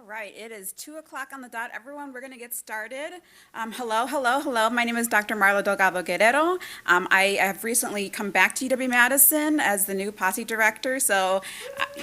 right, it is 2 o'clock on the dot. Everyone, we're going to get started. Hello. My name is Dr. Marla Delgado Guerrero. I have recently come back to UW-Madison as the new posse director. So,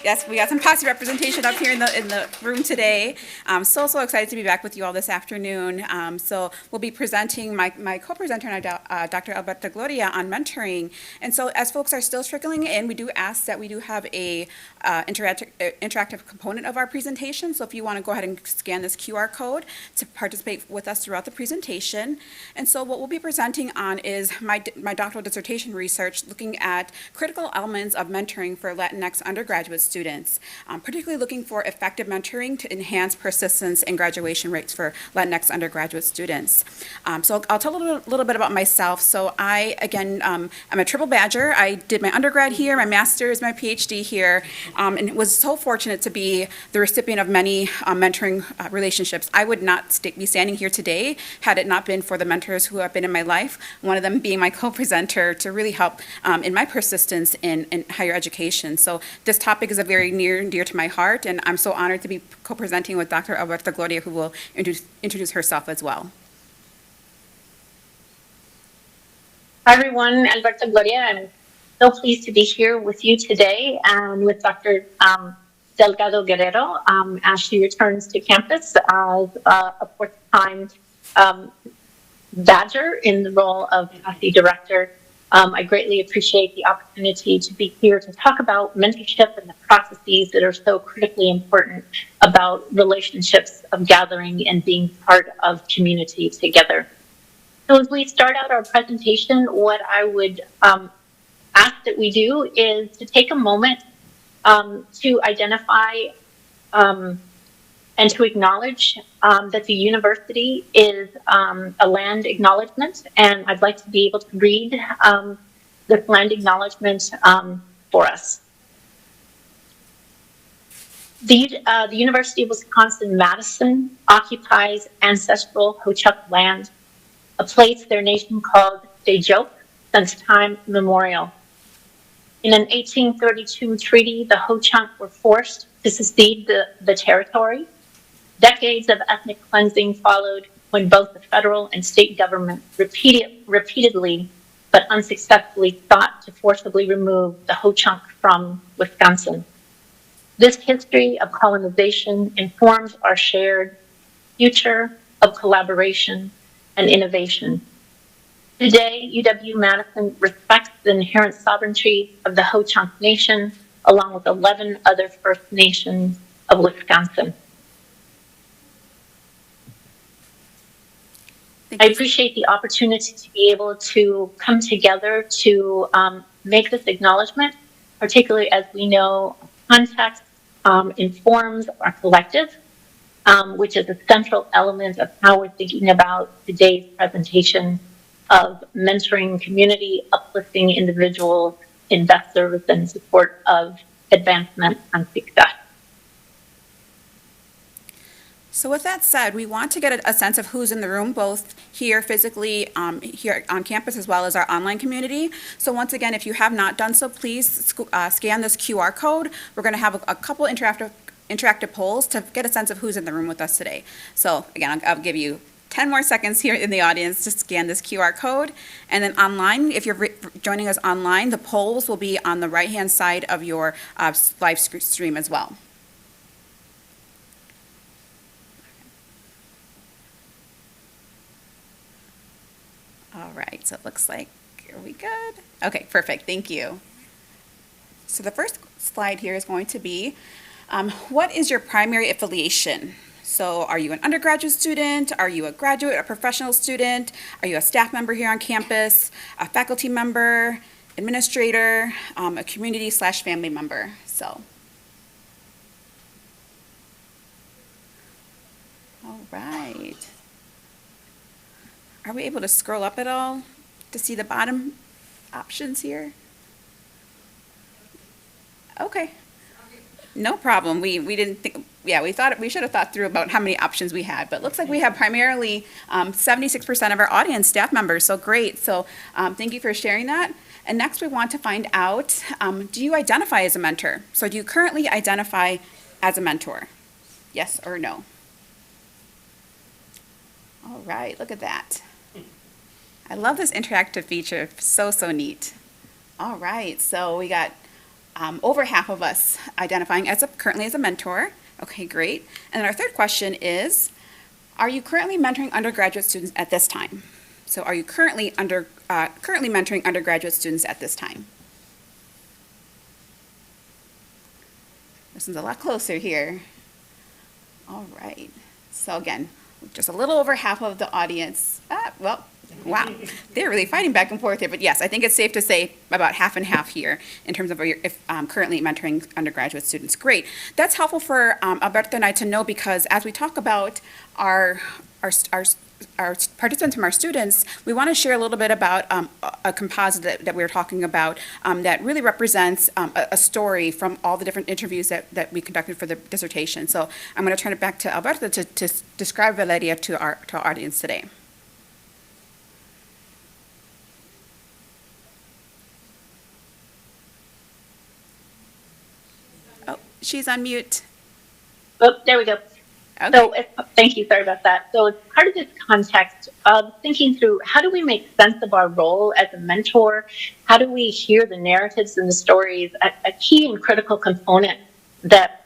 yes, we got some posse representation up here in the room today. I'm so excited to be back with you all this afternoon. So, we'll be presenting my co-presenter, Dr. Alberta Gloria, on mentoring. And so, as folks are still trickling in, we do ask that we do have a interactive component of our presentation. So if you want to go ahead and scan this QR code to participate with us throughout the presentation. And so what we'll be presenting on is my doctoral dissertation research looking at critical elements of mentoring for Latinx undergraduate students, particularly looking for effective mentoring to enhance persistence and graduation rates for Latinx undergraduate students. So I'll tell a little bit about myself. So I, again, I'm a triple badger. I did my undergrad here, my master's, my PhD here, and was so fortunate to be the recipient of many mentoring relationships. I would not be standing here today had it not been for the mentors who have been in my life, one of them being my co-presenter to really help in my persistence in higher education. So this topic is a very near and dear to my heart, and I'm so honored to be co-presenting with Dr. Alberta Gloria, who will introduce herself as well. Hi everyone, Alberta Gloria. I'm so pleased to be here with you today and with Dr. Delgado Guerrero as she returns to campus as a fourth-time badger in the role of posse director. I greatly appreciate the opportunity to be here to talk about mentorship and the processes that are so critically important about relationships of gathering and being part of community together. So as we start out our presentation, what I would ask that we do is to take a moment to identify and to acknowledge that the university is a land acknowledgement, and I'd like to be able to read this land acknowledgement for us. The University of Wisconsin-Madison occupies ancestral Ho-Chunk land, a place their nation called Dejoke since time immemorial. In an 1832 treaty, the Ho-Chunk were forced to secede the territory. Decades of ethnic cleansing followed when both the federal and state government repeatedly but unsuccessfully sought to forcibly remove the Ho-Chunk from Wisconsin. This history of colonization informs our shared future of collaboration and innovation. Today, UW-Madison respects the inherent sovereignty of the Ho-Chunk Nation, along with 11 other First Nations of Wisconsin. I appreciate the opportunity to be able to come together to make this acknowledgement, particularly as we know context informs our collective, which is a central element of how we're thinking about today's presentation of mentoring community, uplifting individuals, investors, and support of advancement and success. So with that said, we want to get a sense of who's in the room, both here physically, here on campus, as well as our online community. So once again, if you have not done so, please scan this QR code. We're going to have a couple interactive polls to get a sense of who's in the room with us today. So again, I'll give you 10 more seconds here in the audience to scan this QR code. And then online, if you're joining us online, the polls will be on the right-hand side of your live stream as well. All right, so it looks like, are we good? Okay, perfect, thank you. So the first slide here is going to be, what is your primary affiliation? So are you an undergraduate student? Are you a graduate, a professional student? Are you a staff member here on campus, a faculty member, administrator, a community/family member? So, all right. Are we able to scroll up at all to see the bottom options here? Okay. No problem. We didn't think, yeah, we should have thought through about how many options we had, but it looks like we have primarily 76% of our audience staff members, so great. So thank you for sharing that. And next we want to find out, do you identify as a mentor? So do you currently identify as a mentor? Yes or no? All right, look at that. I love this interactive feature, so, so neat. All right, so we got over half of us identifying as currently as a mentor. Okay, great. And then our third question is, are you currently mentoring undergraduate students at this time? So are you currently mentoring undergraduate students at this time? This one's a lot closer here. All right. So again, just a little over half of the audience. Well, wow. They're really fighting back and forth here. But yes, I think it's safe to say about half and half here in terms of if currently mentoring undergraduate students. Great. That's helpful for Alberto and I to know, because as we talk about our participants from our students, we want to share a little bit about a composite that we were talking about that really represents a story from all the different interviews that we conducted for the dissertation. So I'm going to turn it back to Alberto to describe Valeria to our audience today. Oh, she's on mute. Oh, there we go. Okay. So, thank you. Sorry about that. So, as part of this context of thinking through how do we make sense of our role as a mentor, how do we hear the narratives and the stories, a key and critical component that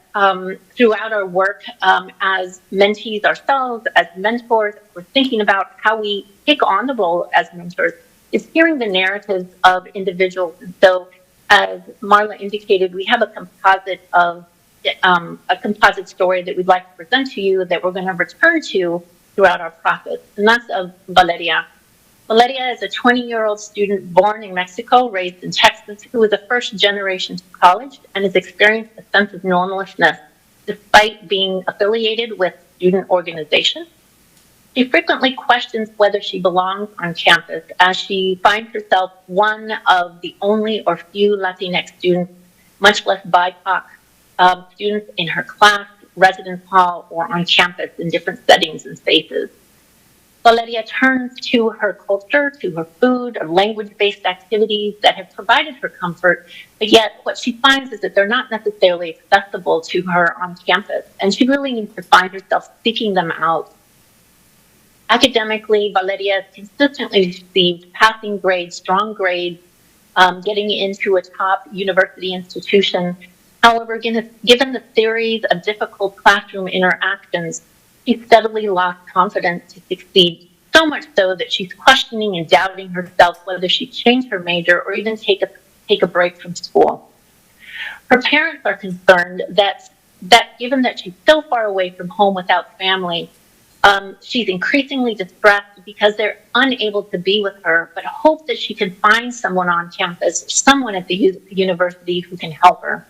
throughout our work as mentees ourselves, as mentors, we're thinking about how we take on the role as mentors, is hearing the narratives of individuals. And so, as Marla indicated, we have a composite story that we'd like to present to you that we're going to return to throughout our process, and that's of Valeria. Valeria is a 20-year-old student born in Mexico, raised in Texas, who was a first generation to college and has experienced a sense of normlessness despite being affiliated with student organizations. She frequently questions whether she belongs on campus, as she finds herself one of the only or few Latinx students, much less BIPOC, students in her class, residence hall, or on campus in different settings and spaces. Valeria turns to her culture, to her food, or language-based activities that have provided her comfort, but yet what she finds is that they're not necessarily accessible to her on campus, and she really needs to find herself seeking them out. Academically, Valeria has consistently received passing grades, strong grades, getting into a top university institution. However, given the series of difficult classroom interactions, she's steadily lost confidence to succeed, so much so that she's questioning and doubting herself whether she change her major or even take a break from school. Her parents are concerned that given that she's so far away from home without family, she's increasingly distressed because they're unable to be with her, but hope that she can find someone on campus, someone at the university who can help her.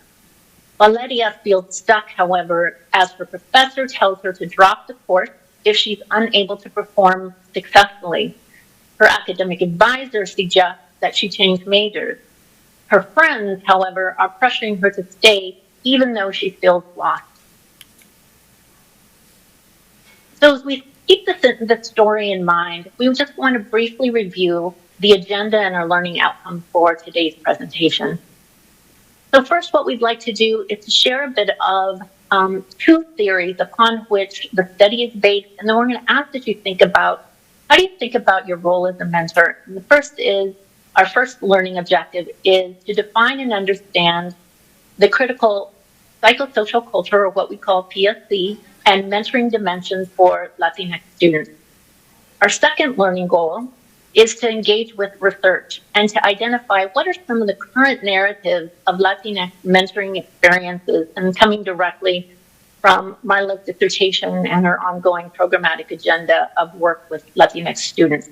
Valeria feels stuck, however, as her professor tells her to drop the course if she's unable to perform successfully. Her academic advisor suggests that she change majors. Her friends, however, are pressuring her to stay even though she feels lost. So as we keep the story in mind, we just want to briefly review the agenda and our learning outcomes for today's presentation. So first, what we'd like to do is to share a bit of two theories upon which the study is based, and then we're going to ask that you think about, how do you think about your role as a mentor? And the first is, our first learning objective is to define and understand the critical psychosocial culture, or what we call PSC, and mentoring dimensions for Latinx students. Our second learning goal is to engage with research and to identify what are some of the current narratives of Latinx mentoring experiences, and coming directly from Marla's dissertation and her ongoing programmatic agenda of work with Latinx students.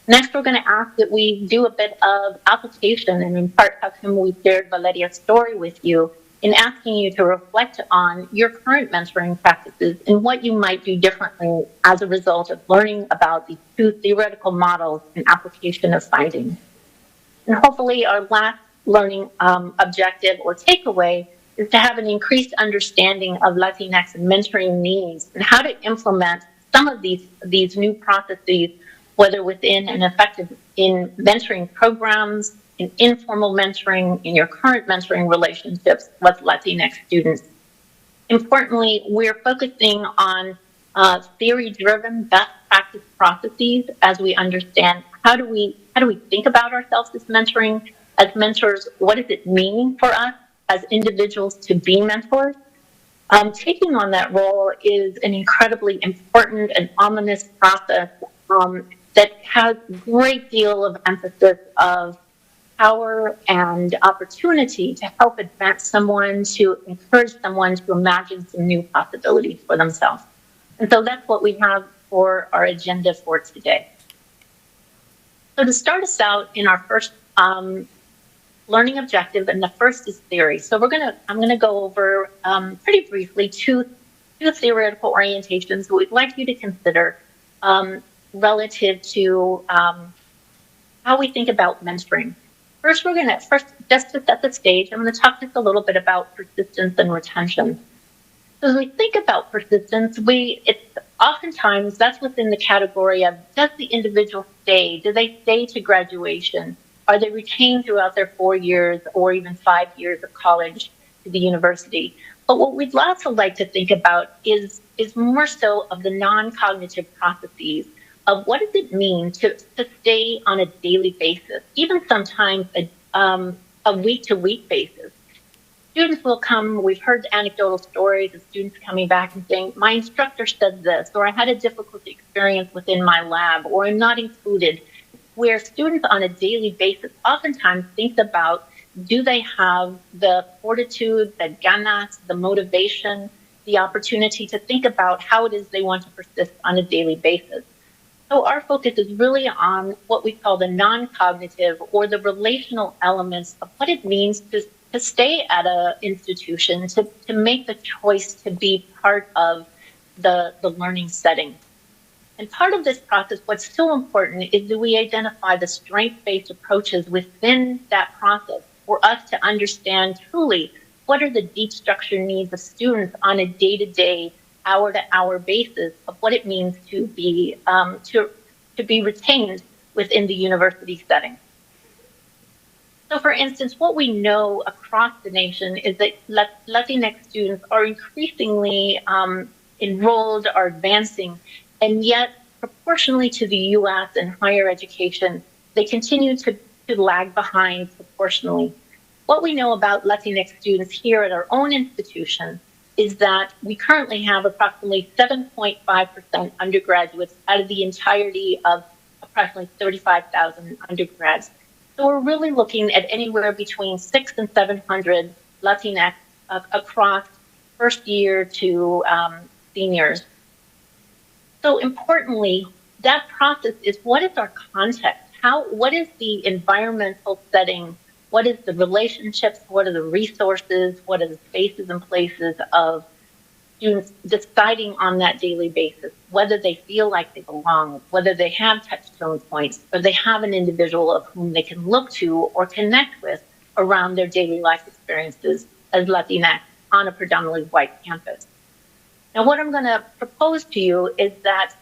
Next, we're going to ask that we do a bit of application, and in part how come we shared Valerias Story with you, in asking you to reflect on your current mentoring practices and what you might do differently as a result of learning about these two theoretical models and application of findings. And hopefully our last learning objective or takeaway is to have an increased understanding of Latinx and mentoring needs and how to implement some of these new processes, whether within and effective in mentoring programs, in informal mentoring, in your current mentoring relationships with Latinx students. Importantly, we're focusing on theory-driven best practice processes as we understand how do we think about ourselves as mentoring, as mentors. What does it mean for us as individuals to be mentors? Taking on that role is an incredibly important and ominous process that has a great deal of emphasis of power and opportunity to help advance someone, to encourage someone to imagine some new possibilities for themselves. And so that's what we have for our agenda for today. So to start us out in our first learning objective, and the first is theory. So I'm gonna go over pretty briefly two theoretical orientations that we'd like you to consider relative to how we think about mentoring. First, just to set the stage, I'm going to talk just a little bit about persistence and retention. So as we think about persistence, it's oftentimes that's within the category of, does the individual stay? Do they stay to graduation? Are they retained throughout their 4 years or even 5 years of college to the university? But what we'd also like to think about is more so of the non-cognitive processes of what does it mean to stay on a daily basis, even sometimes a week-to-week basis. Students will come, we've heard anecdotal stories of students coming back and saying, my instructor said this, or I had a difficult experience within my lab, or I'm not included, where students on a daily basis oftentimes think about, do they have the fortitude, the ganas, the motivation, the opportunity to think about how it is they want to persist on a daily basis. So our focus is really on what we call the non-cognitive or the relational elements of what it means to stay at an institution, to make the choice to be part of the learning setting. And part of this process, what's so important is that we identify the strength-based approaches within that process for us to understand truly what are the deep structure needs of students on a day-to-day, hour-to-hour basis of what it means to be retained within the university setting. So, for instance, what we know across the nation is that Latinx students are increasingly enrolled, are advancing, and yet proportionally to the U.S. and higher education, they continue to lag behind proportionally. What we know about Latinx students here at our own institution is that we currently have approximately 7.5% undergraduates out of the entirety of approximately 35,000 undergrads. So we're really looking at anywhere between 600 and 700 Latinx across first year to seniors. So importantly, that process is, what is our context? What is the environmental setting? What is the relationships? What are the resources? What are the spaces and places of students deciding on that daily basis, whether they feel like they belong, whether they have touchstone points, or they have an individual of whom they can look to or connect with around their daily life experiences as Latinx on a predominantly white campus. Now, what I'm going to propose to you is that,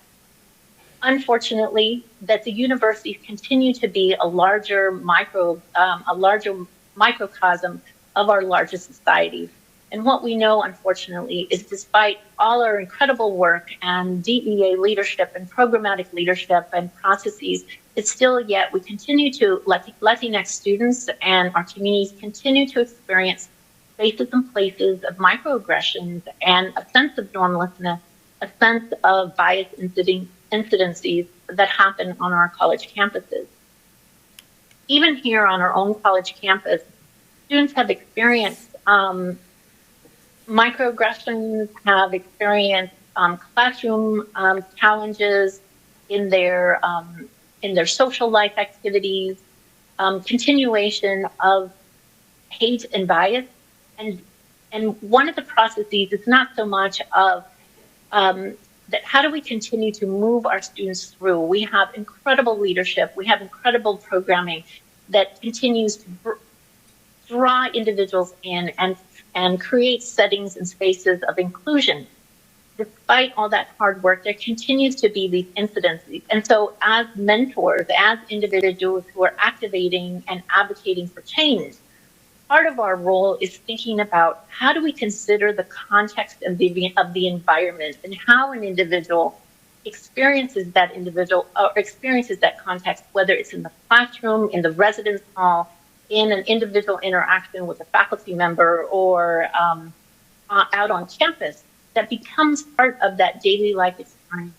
unfortunately, that the universities continue to be a larger microcosm of our larger societies. And what we know, unfortunately, is despite all our incredible work and DEA leadership and programmatic leadership and processes, it's still yet we continue to, Latinx students and our communities continue to experience spaces and places of microaggressions and a sense of normlessness, a sense of bias incidences that happen on our college campuses. Even here on our own college campus, students have experienced microaggressions, have experienced classroom challenges in their social life activities, continuation of hate and bias, and one of the processes is not so much of that how do we continue to move our students through? We have incredible leadership, we have incredible programming that continues to draw individuals in and create settings and spaces of inclusion. Despite all that hard work, there continues to be these incidents. And so as mentors, as individuals who are activating and advocating for change, part of our role is thinking about how do we consider the context of the environment and how an individual experiences that context, whether it's in the classroom, in the residence hall, in an individual interaction with a faculty member, or out on campus, that becomes part of that daily life experience.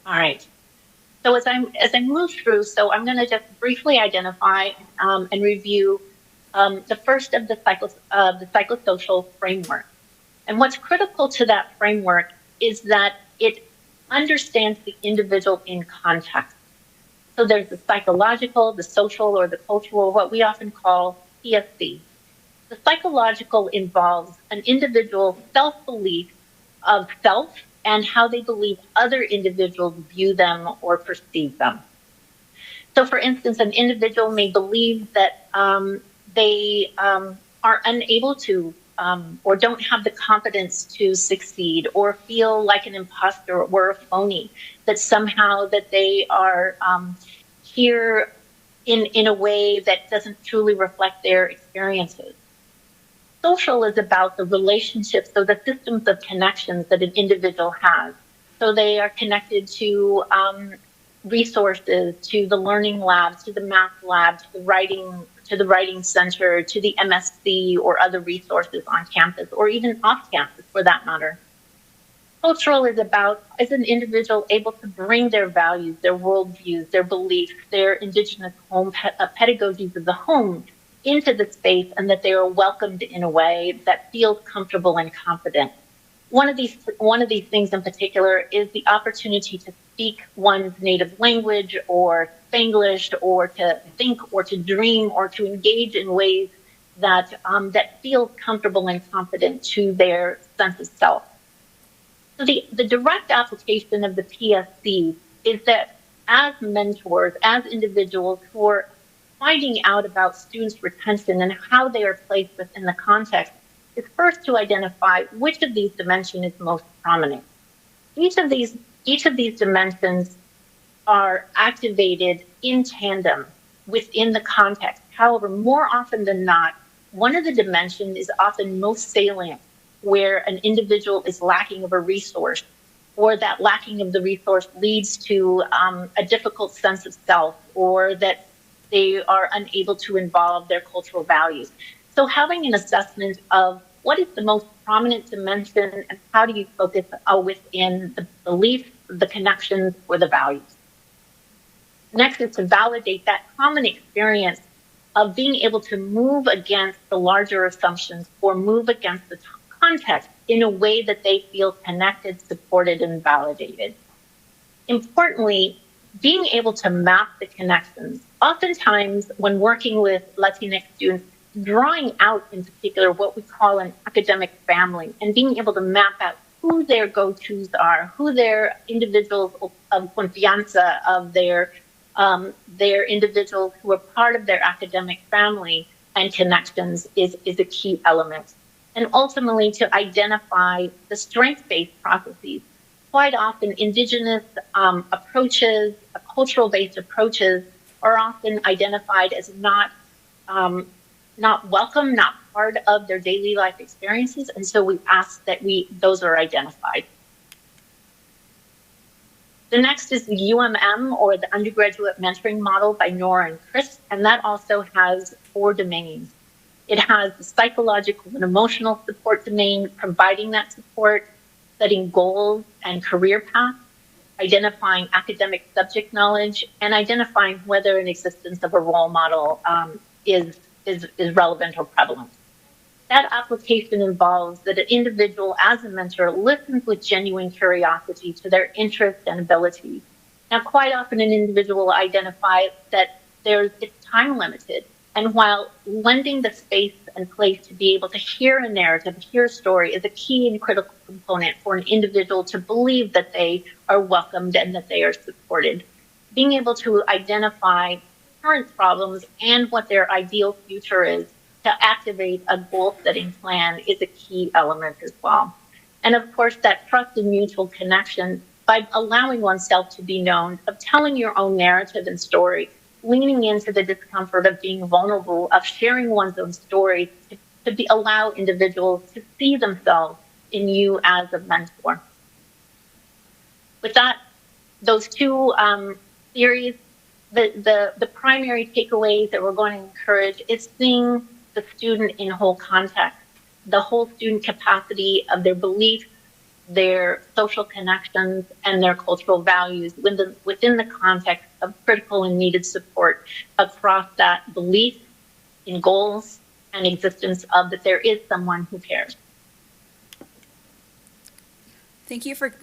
All right. So as I move through, so I'm going to just briefly identify and review the first of the psychosocial framework. And what's critical to that framework is that it understands the individual in context. So there's the psychological, the social, or the cultural, what we often call PSC. The psychological involves an individual's self-belief of self and how they believe other individuals view them or perceive them. So, for instance, an individual may believe that they are unable to or don't have the confidence to succeed, or feel like an imposter or a phony, that somehow that they are here in a way that doesn't truly reflect their experiences. Social is about the relationships, so the systems of connections that an individual has. So they are connected to resources, to the learning labs, to the math lab, to the writing center, to the MSc or other resources on campus, or even off campus for that matter. Cultural is an individual able to bring their values, their worldviews, their beliefs, their indigenous home pedagogies of the home into the space, and that they are welcomed in a way that feels comfortable and confident. One of these things in particular is the opportunity to speak one's native language or Spanglish, or to think or to dream or to engage in ways that that feels comfortable and confident to their sense of self. So the direct application of the PSC is that as mentors, as individuals who are finding out about students' retention and how they are placed within the context, is first to identify which of these dimensions is most prominent. Each of these dimensions are activated in tandem within the context. However, more often than not, one of the dimensions is often most salient, where an individual is lacking of a resource, or that lacking of the resource leads to a difficult sense of self, or that they are unable to involve their cultural values. So having an assessment of what is the most prominent dimension and how do you focus within the beliefs, the connections, or the values. Next is to validate that common experience of being able to move against the larger assumptions or move against the context in a way that they feel connected, supported, and validated. Importantly, being able to map the connections. Oftentimes, when working with Latinx students, drawing out in particular what we call an academic family, and being able to map out who their go-tos are, who their individuals of confianza, of their individuals who are part of their academic family and connections is a key element. And ultimately, to identify the strength-based processes. Quite often, indigenous approaches, cultural-based approaches, are often identified as not welcome, not part of their daily life experiences, and so we ask that those are identified. The next is the UMM, or the Undergraduate Mentoring Model by Nora and Chris, and that also has 4 domains. It has the psychological and emotional support domain, providing that support, setting goals and career paths, identifying academic subject knowledge, and identifying whether an existence of a role model is relevant or prevalent. That application involves that an individual, as a mentor, listens with genuine curiosity to their interests and abilities. Now, quite often an individual will identify that it's time limited. And while lending the space and place to be able to hear a narrative, hear a story, is a key and critical component for an individual to believe that they are welcomed and that they are supported. Being able to identify current problems and what their ideal future is to activate a goal-setting plan is a key element as well. And of course, that trust and mutual connection by allowing oneself to be known, of telling your own narrative and story, leaning into the discomfort of being vulnerable, of sharing one's own story, to allow individuals to see themselves in you as a mentor. With that, those two theories, the primary takeaways that we're going to encourage is seeing the student in whole context, the whole student capacity of their beliefs, their social connections, and their cultural values within the context of critical and needed support across that belief in goals and existence of that there is someone who cares. Thank you for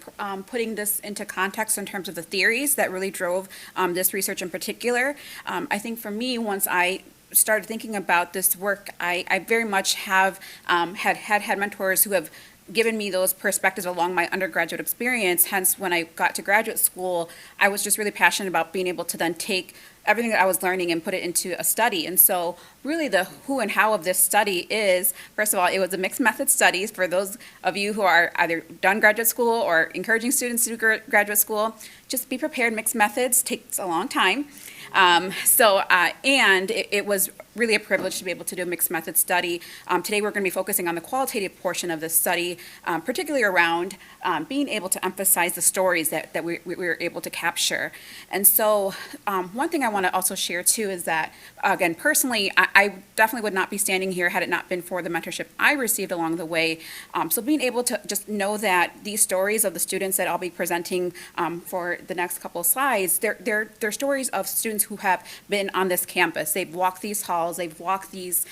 putting this into context in terms of the theories that really drove this research in particular. I think for me, once I started thinking about this work, I very much have had mentors who have given me those perspectives along my undergraduate experience. Hence, when I got to graduate school, I was just really passionate about being able to then take everything that I was learning and put it into a study. And so really the who and how of this study is, first of all, it was a mixed method studies for those of you who are either done graduate school or encouraging students to do graduate school. Just be prepared, mixed methods takes a long time. And it was really a privilege to be able to do a mixed method study. Today we're going to be focusing on the qualitative portion of this study, particularly around being able to emphasize the stories that we were able to capture. And so one thing I want to also share too is that, again, personally, I definitely would not be standing here had it not been for the mentorship I received along the way. So being able to just know that these stories of the students that I'll be presenting for the next couple of slides, they're stories of students who have been on this campus. They've walked these halls, they've walked these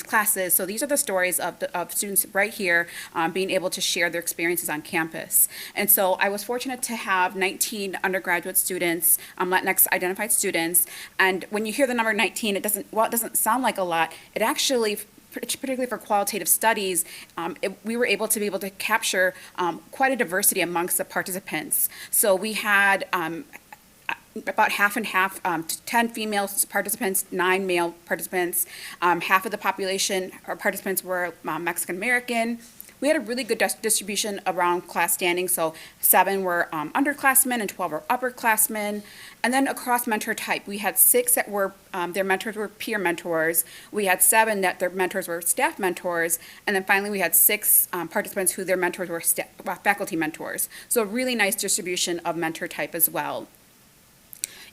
classes. So these are the stories of students right here being able to share their experiences on campus. And so I was fortunate to have 19 undergraduate students, Latinx identified students. And when you hear the number 19, it doesn't sound like a lot. It actually, particularly for qualitative studies, we were able to capture quite a diversity amongst the participants. So we had about half and half, 10 female participants, 9 male participants. Half of the population or participants were Mexican American. We had a really good distribution around class standing, so 7 were underclassmen and 12 were upperclassmen. And then across mentor type, we had 6 that were, their mentors were peer mentors. We had 7 that their mentors were staff mentors. And then finally, we had 6 participants who their mentors were faculty mentors. So a really nice distribution of mentor type as well.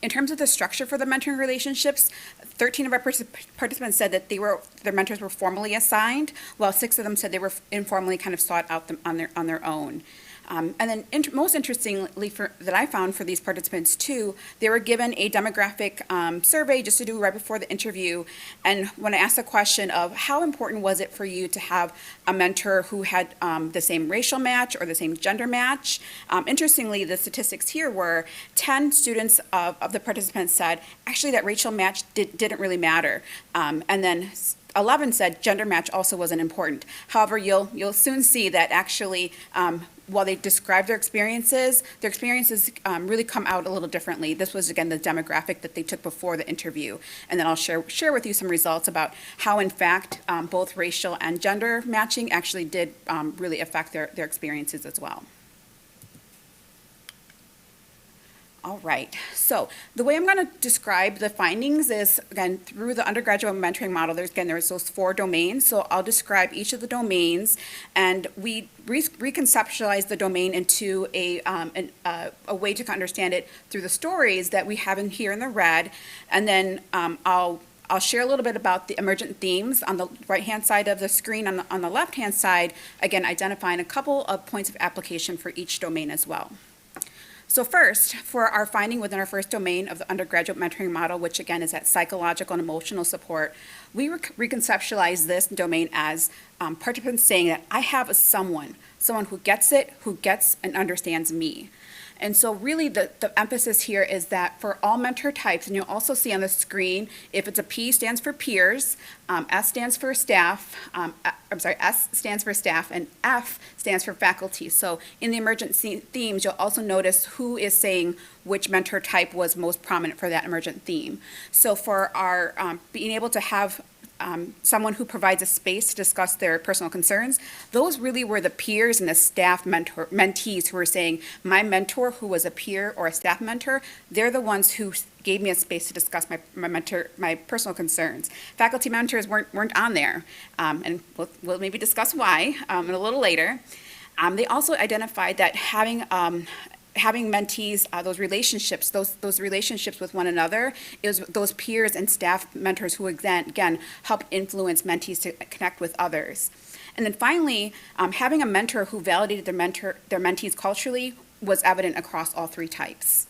In terms of the structure for the mentoring relationships, 13 of our participants said that their mentors were formally assigned, while 6 of them said they were informally kind of sought out on their own. And then most interestingly that I found for these participants too, they were given a demographic survey just to do right before the interview. And when I asked the question of how important was it for you to have a mentor who had the same racial match or the same gender match, interestingly, the statistics here were 10 students of the participants said, actually that racial match didn't really matter. And then 11 said gender match also wasn't important. However, you'll soon see that actually, while they describe their experiences really come out a little differently. This was, again, the demographic that they took before the interview. And then I'll share with you some results about how, in fact, both racial and gender matching actually did really affect their experiences as well. All right, so the way I'm going to describe the findings is, again, through the undergraduate mentoring model, there's those 4 domains. So I'll describe each of the domains, and we reconceptualize the domain into a way to understand it through the stories that we have in here in the red. And then I'll share a little bit about the emergent themes on the right-hand side of the screen. On the left-hand side, again, identifying a couple of points of application for each domain as well. So first, for our finding within our first domain of the undergraduate mentoring model, which again is that psychological and emotional support, we reconceptualize this domain as participants saying that I have a someone who gets it, who gets and understands me. And so really the emphasis here is that for all mentor types, and you'll also see on the screen, if it's a P stands for peers, S stands for staff, S stands for staff, and F stands for faculty. So in the emergent themes, you'll also notice who is saying which mentor type was most prominent for that emergent theme. So for our being able to have someone who provides a space to discuss their personal concerns. Those really were the peers and the staff mentees who were saying, my mentor who was a peer or a staff mentor, they're the ones who gave me a space to discuss my personal concerns. Faculty mentors weren't on there, and we'll maybe discuss why a little later. They also identified that having mentees, those relationships with one another, is those peers and staff mentors who again help influence mentees to connect with others. And then finally, having a mentor who validated their mentees culturally was evident across all three types.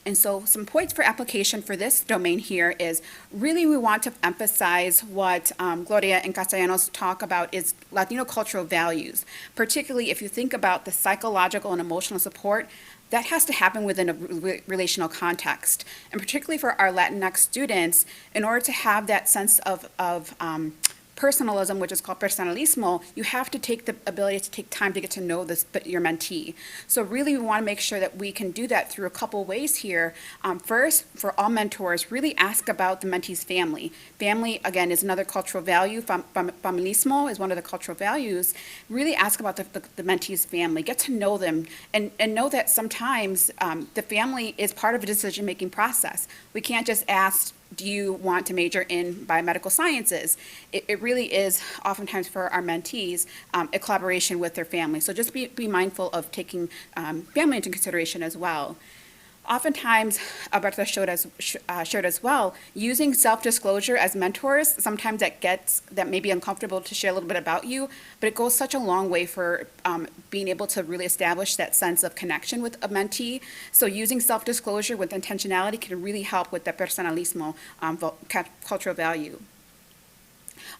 And so some points for application for this domain here is really we want to emphasize what Gloria and Castellanos talk about is Latino cultural values, particularly if you think about the psychological and emotional support that has to happen within a relational context. And particularly for our Latinx students, in order to have that sense of personalism, which is called personalismo, you have to take the ability to take time to get to know your mentee. So really we want to make sure that we can do that through a couple ways here. First, for all mentors, really ask about the mentee's family. Family, again, is another cultural value. Familismo is one of the cultural values. Really ask about the mentee's family. Get to know them and know that sometimes the family is part of a decision-making process. We can't just ask, do you want to major in biomedical sciences? It really is oftentimes for our mentees a collaboration with their family. So just be mindful of taking family into consideration as well. Oftentimes, Alberta shared as well, using self-disclosure as mentors, sometimes that may be uncomfortable to share a little bit about you, but it goes such a long way for being able to really establish that sense of connection with a mentee. So using self-disclosure with intentionality can really help with that personalismo cultural value.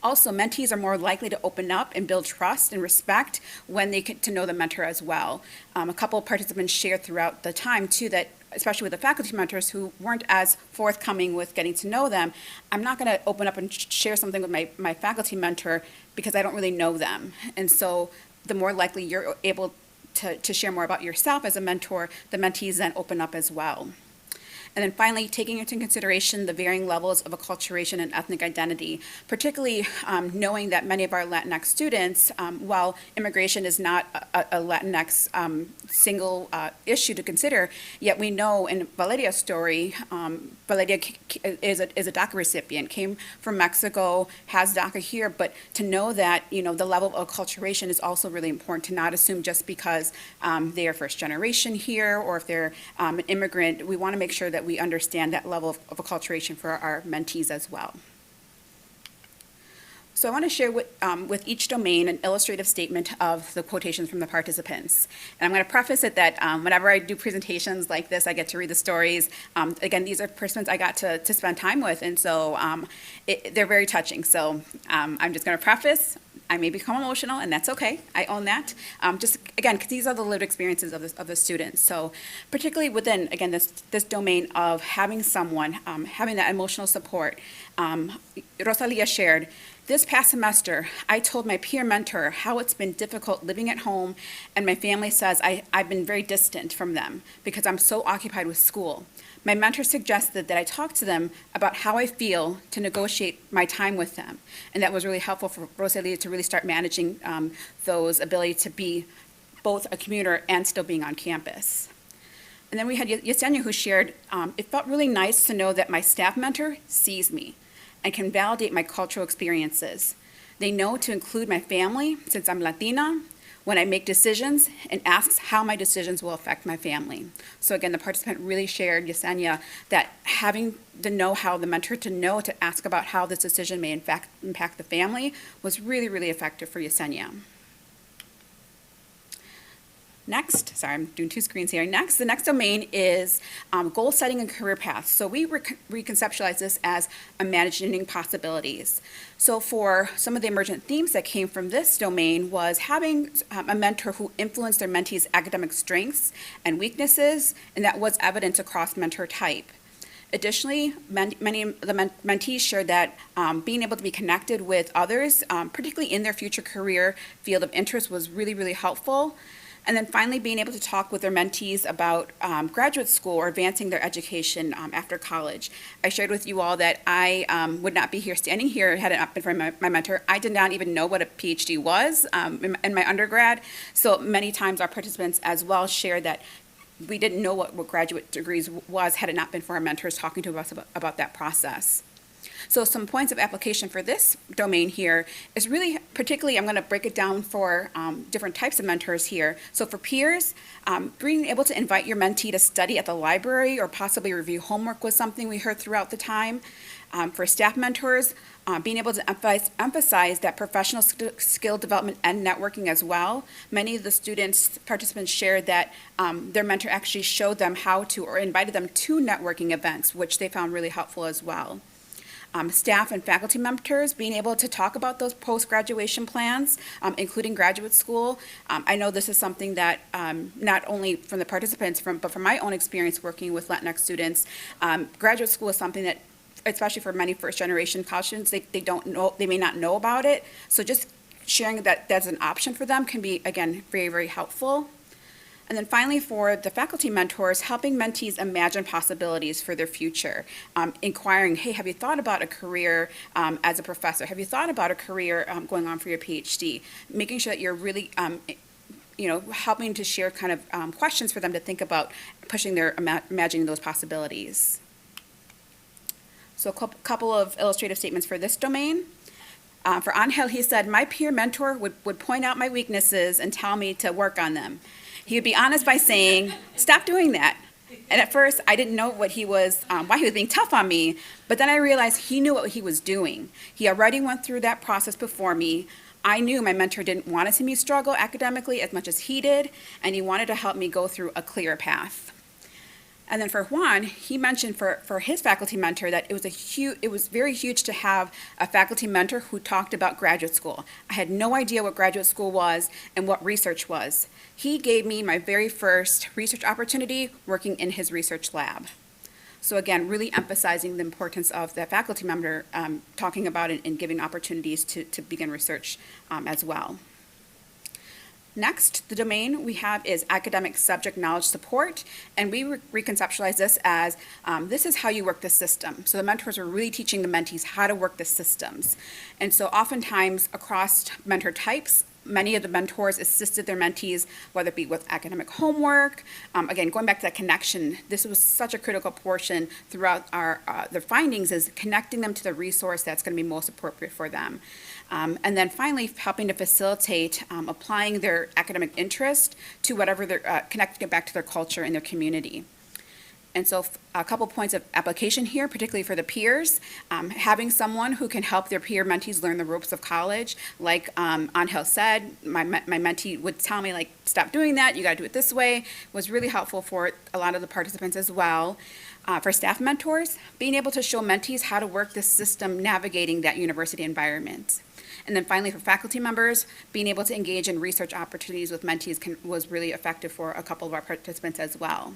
Also, mentees are more likely to open up and build trust and respect when they get to know the mentor as well. A couple of participants shared throughout the time, too, that especially with the faculty mentors who weren't as forthcoming with getting to know them, I'm not going to open up and share something with my faculty mentor because I don't really know them. And so the more likely you're able to share more about yourself as a mentor, the mentees then open up as well. And then finally, taking into consideration the varying levels of acculturation and ethnic identity, particularly knowing that many of our Latinx students, while immigration is not a Latinx single issue to consider, yet we know in Valerias Story, Valeria is a DACA recipient, came from Mexico, has DACA here, but to know that the level of acculturation is also really important, to not assume just because they are first generation here or if they're an immigrant. We want to make sure that we understand that level of acculturation for our mentees as well. So I want to share with each domain an illustrative statement of the quotations from the participants. And I'm going to preface it that whenever I do presentations like this, I get to read the stories. Again, these are participants I got to spend time with, and so they're very touching. So I'm just going to preface, I may become emotional, and that's okay. I own that. Just again, because these are the lived experiences of the students. So particularly within, again, this domain of having someone, having that emotional support. Rosalia shared, this past semester, I told my peer mentor how it's been difficult living at home, and my family says I've been very distant from them because I'm so occupied with school. My mentor suggested that I talk to them about how I feel to negotiate my time with them. And that was really helpful for Rosalia to really start managing those ability to be both a commuter and still being on campus. And then we had Yesenia who shared, it felt really nice to know that my staff mentor sees me and can validate my cultural experiences. They know to include my family, since I'm Latina, when I make decisions, and asks how my decisions will affect my family. So again, the participant really shared, Yesenia, that having the know-how, the mentor to know to ask about how this decision may in fact impact the family was really, really effective for Yesenia. Next, sorry, I'm doing two screens here. The next domain is goal setting and career paths. So we reconceptualize this as imagining possibilities. So for some of the emergent themes that came from this domain was having a mentor who influenced their mentees' academic strengths and weaknesses, and that was evident across mentor type. Additionally, many of the mentees shared that being able to be connected with others, particularly in their future career field of interest, was really, really helpful. And then finally, being able to talk with their mentees about graduate school or advancing their education after college. I shared with you all that I would not be here standing here had it not been for my mentor. I did not even know what a PhD was in my undergrad. So many times our participants as well share that we didn't know what graduate degrees was had it not been for our mentors talking to us about that process. So some points of application for this domain here is really, particularly, I'm going to break it down for different types of mentors here. So for peers, being able to invite your mentee to study at the library or possibly review homework was something we heard throughout the time. For staff mentors, being able to emphasize that professional skill development and networking as well. Many of the participants shared that their mentor actually showed them how to or invited them to networking events, which they found really helpful as well. Staff and faculty mentors being able to talk about those post-graduation plans, including graduate school. I know this is something that not only from the participants, but from my own experience working with Latinx students, graduate school is something that, especially for many first-generation college students, they don't know, they may not know about it. So just sharing that that's an option for them can be, again, very, very helpful. And then finally, for the faculty mentors, helping mentees imagine possibilities for their future, inquiring, hey, have you thought about a career as a professor? Have you thought about a career going on for your PhD? Making sure that you're really, helping to share kind of questions for them to think about pushing their, imagining those possibilities. So a couple of illustrative statements for this domain. For Angel, he said, my peer mentor would point out my weaknesses and tell me to work on them. He would be honest by saying, stop doing that. And at first, I didn't know why he was being tough on me, but then I realized he knew what he was doing. He already went through that process before me. I knew my mentor didn't want to see me struggle academically as much as he did, and he wanted to help me go through a clear path. And then for Juan, he mentioned for his faculty mentor that it was very huge to have a faculty mentor who talked about graduate school. I had no idea what graduate school was and what research was. He gave me my very first research opportunity working in his research lab. So again, really emphasizing the importance of the faculty member talking about it and giving opportunities to begin research as well. Next, the domain we have is academic subject knowledge support, and we reconceptualize this as this is how you work the system. So the mentors are really teaching the mentees how to work the systems. And so oftentimes across mentor types, many of the mentors assisted their mentees, whether it be with academic homework. Again, going back to that connection, this was such a critical portion throughout their findings is connecting them to the resource that's going to be most appropriate for them. And then finally, helping to facilitate applying their academic interest to whatever they're connecting it back to their culture and their community. And so a couple points of application here, particularly for the peers, having someone who can help their peer mentees learn the ropes of college. Like Angel said, my mentee would tell me, like, stop doing that, you gotta do it this way, was really helpful for a lot of the participants as well. For staff mentors, being able to show mentees how to work the system navigating that university environment. And then finally, for faculty members, being able to engage in research opportunities with mentees was really effective for a couple of our participants as well.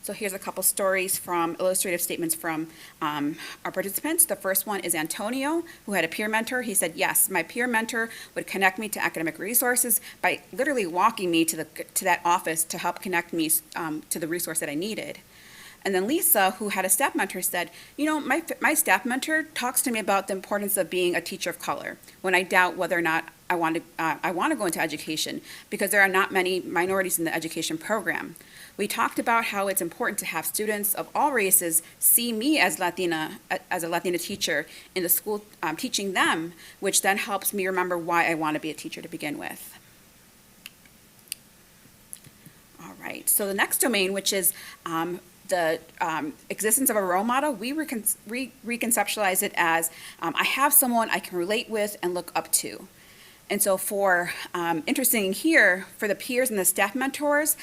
So here's a couple stories from illustrative statements from our participants. The first one is Antonio, who had a peer mentor. He said, yes, my peer mentor would connect me to academic resources by literally walking me to that office to help connect me to the resource that I needed. And then Lisa, who had a staff mentor, said, you know, my staff mentor talks to me about the importance of being a teacher of color when I doubt whether or not I want to go into education, because there are not many minorities in the education program. We talked about how it's important to have students of all races see me as a Latina teacher in the school teaching them, which then helps me remember why I want to be a teacher to begin with. All right, so the next domain, which is the existence of a role model, we reconceptualize it as I have someone I can relate with and look up to. And so for, interesting here, for the peers and the staff mentors,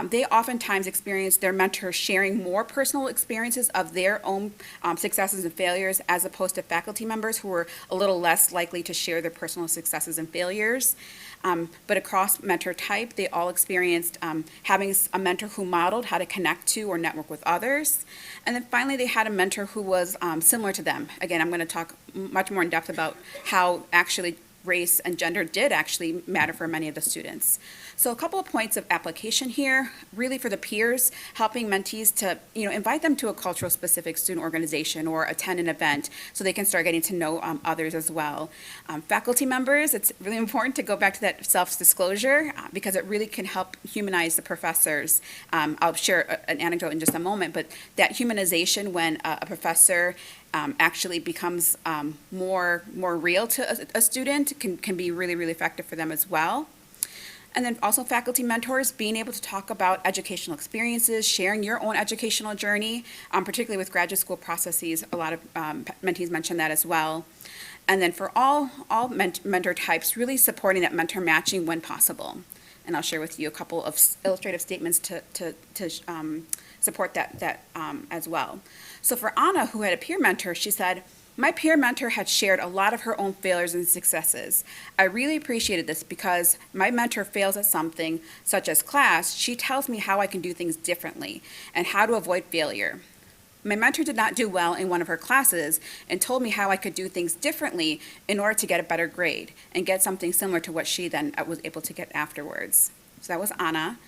they oftentimes experience their mentors sharing more personal experiences of their own successes and failures, as opposed to faculty members who are a little less likely to share their personal successes and failures. But across mentor type, they all experienced having a mentor who modeled how to connect to or network with others. And then finally, they had a mentor who was similar to them. Again, I'm going to talk much more in depth about how actually race and gender did actually matter for many of the students. So a couple of points of application here, really for the peers, helping mentees to, invite them to a cultural specific student organization or attend an event so they can start getting to know others as well. Faculty members, it's really important to go back to that self-disclosure because it really can help humanize the professors. I'll share an anecdote in just a moment, but that humanization when a professor actually becomes more real to a student can be really, really effective for them as well. And then also faculty mentors, being able to talk about educational experiences, sharing your own educational journey, particularly with graduate school processes. A lot of mentees mention that as well. And then for all mentor types, really supporting that mentor matching when possible. And I'll share with you a couple of illustrative statements to support that as well. So for Anna, who had a peer mentor, she said, "My peer mentor had shared a lot of her own failures and successes. I really appreciated this because my mentor fails at something, such as class. She tells me how I can do things differently and how to avoid failure. My mentor did not do well in one of her classes and told me how I could do things differently in order to get a better grade and get something similar to what she then was able to get afterwards." So that was Anna.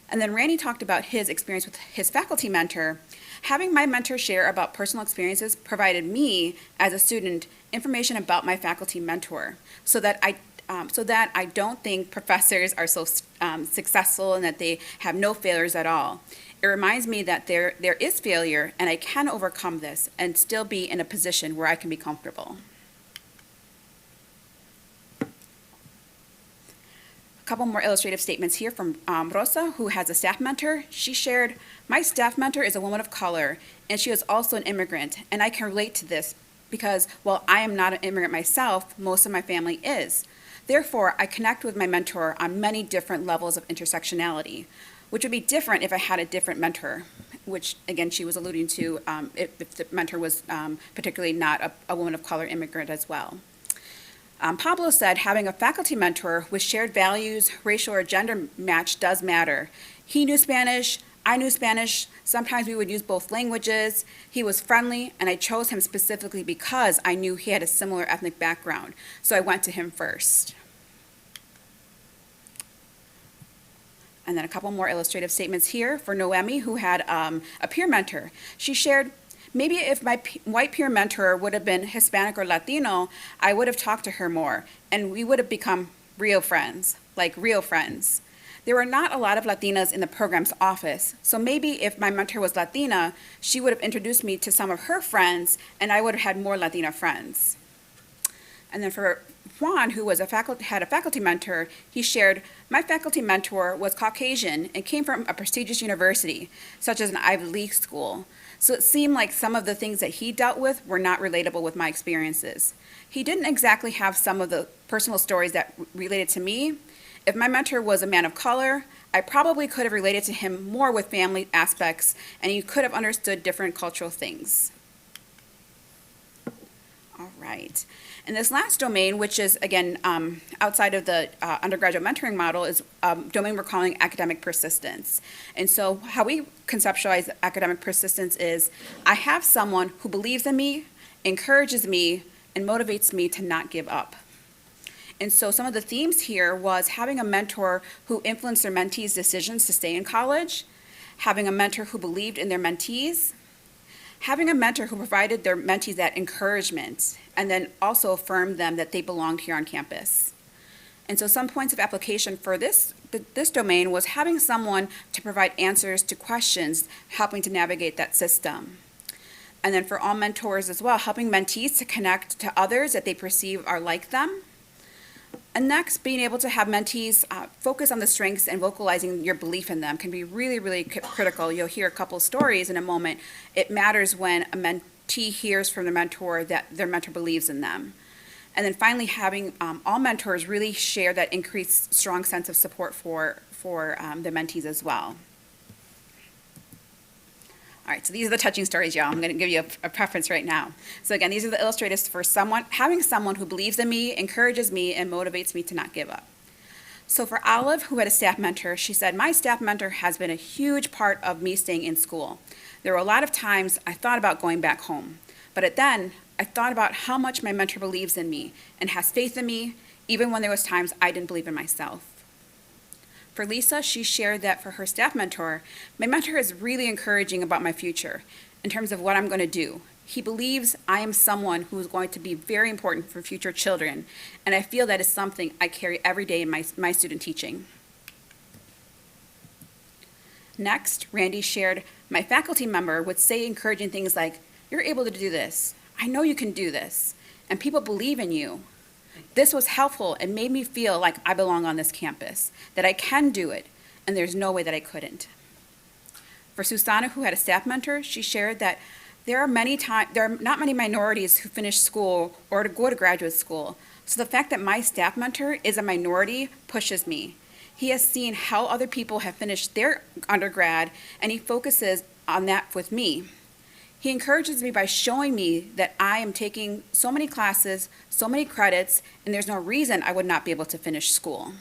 And then Randy talked about his experience with his faculty mentor. "Having my mentor share about personal experiences provided me, as a student, information about my faculty mentor so that I don't think professors are so successful and that they have no failures at all. It reminds me that there is failure and I can overcome this and still be in a position where I can be comfortable." A couple more illustrative statements here from Rosa, who has a staff mentor. She shared, "My staff mentor is a woman of color, and she is also an immigrant, and I can relate to this because while I am not an immigrant myself, most of my family is. Therefore, I connect with my mentor on many different levels of intersectionality, which would be different if I had a different mentor," which, again, she was alluding to if the mentor was particularly not a woman of color immigrant as well. Pablo said, "Having a faculty mentor with shared values, racial or gender match does matter. He knew Spanish, I knew Spanish, sometimes we would use both languages. He was friendly, and I chose him specifically because I knew he had a similar ethnic background, so I went to him first." And then a couple more illustrative statements here for Noemi, who had a peer mentor. She shared, "Maybe if my white peer mentor would have been Hispanic or Latino, I would have talked to her more, and we would have become real friends, like real friends. There were not a lot of Latinas in the program's office, so maybe if my mentor was Latina, she would have introduced me to some of her friends, and I would have had more Latina friends." And then for Juan, who was had a faculty mentor, he shared, "My faculty mentor was Caucasian and came from a prestigious university, such as an Ivy League school. So it seemed like some of the things that he dealt with were not relatable with my experiences. He didn't exactly have some of the personal stories that related to me. If my mentor was a man of color, I probably could have related to him more with family aspects, and he could have understood different cultural things." All right. And this last domain, which is, again, outside of the undergraduate mentoring model, is a domain we're calling academic persistence. And so how we conceptualize academic persistence is, I have someone who believes in me, encourages me, and motivates me to not give up. And so some of the themes here was having a mentor who influenced their mentees' decisions to stay in college, having a mentor who believed in their mentees, having a mentor who provided their mentees that encouragement, and then also affirmed them that they belonged here on campus. And so some points of application for this domain was having someone to provide answers to questions, helping to navigate that system. And then for all mentors as well, helping mentees to connect to others that they perceive are like them. And next, being able to have mentees focus on the strengths and vocalizing your belief in them can be really, really critical. You'll hear a couple stories in a moment. It matters when a mentee hears from the mentor that their mentor believes in them. And then finally, having all mentors really share that increased strong sense of support for the mentees as well. All right, so these are the touching stories, y'all. I'm going to give you a preference right now. So again, these are the illustrators for having someone who believes in me, encourages me, and motivates me to not give up. So for Olive, who had a staff mentor, she said, "My staff mentor has been a huge part of me staying in school. There were a lot of times I thought about going back home, but then I thought about how much my mentor believes in me and has faith in me. even when there was times I didn't believe in myself. For Lisa, she shared that for her staff mentor, my mentor is really encouraging about my future in terms of what I'm going to do. He believes I am someone who is going to be very important for future children, and I feel that is something I carry every day in my student teaching. Next, Randy shared, my faculty member would say encouraging things like, "You're able to do this. I know you can do this, and people believe in you." This was helpful and made me feel like I belong on this campus, that I can do it, and there's no way that I couldn't. For Susanna, who had a staff mentor, she shared that there are not many minorities who finish school or to go to graduate school, so the fact that my staff mentor is a minority pushes me. He has seen how other people have finished their undergrad, and he focuses on that with me. He encourages me by showing me that I am taking so many classes, so many credits, and there's no reason I would not be able to finish school.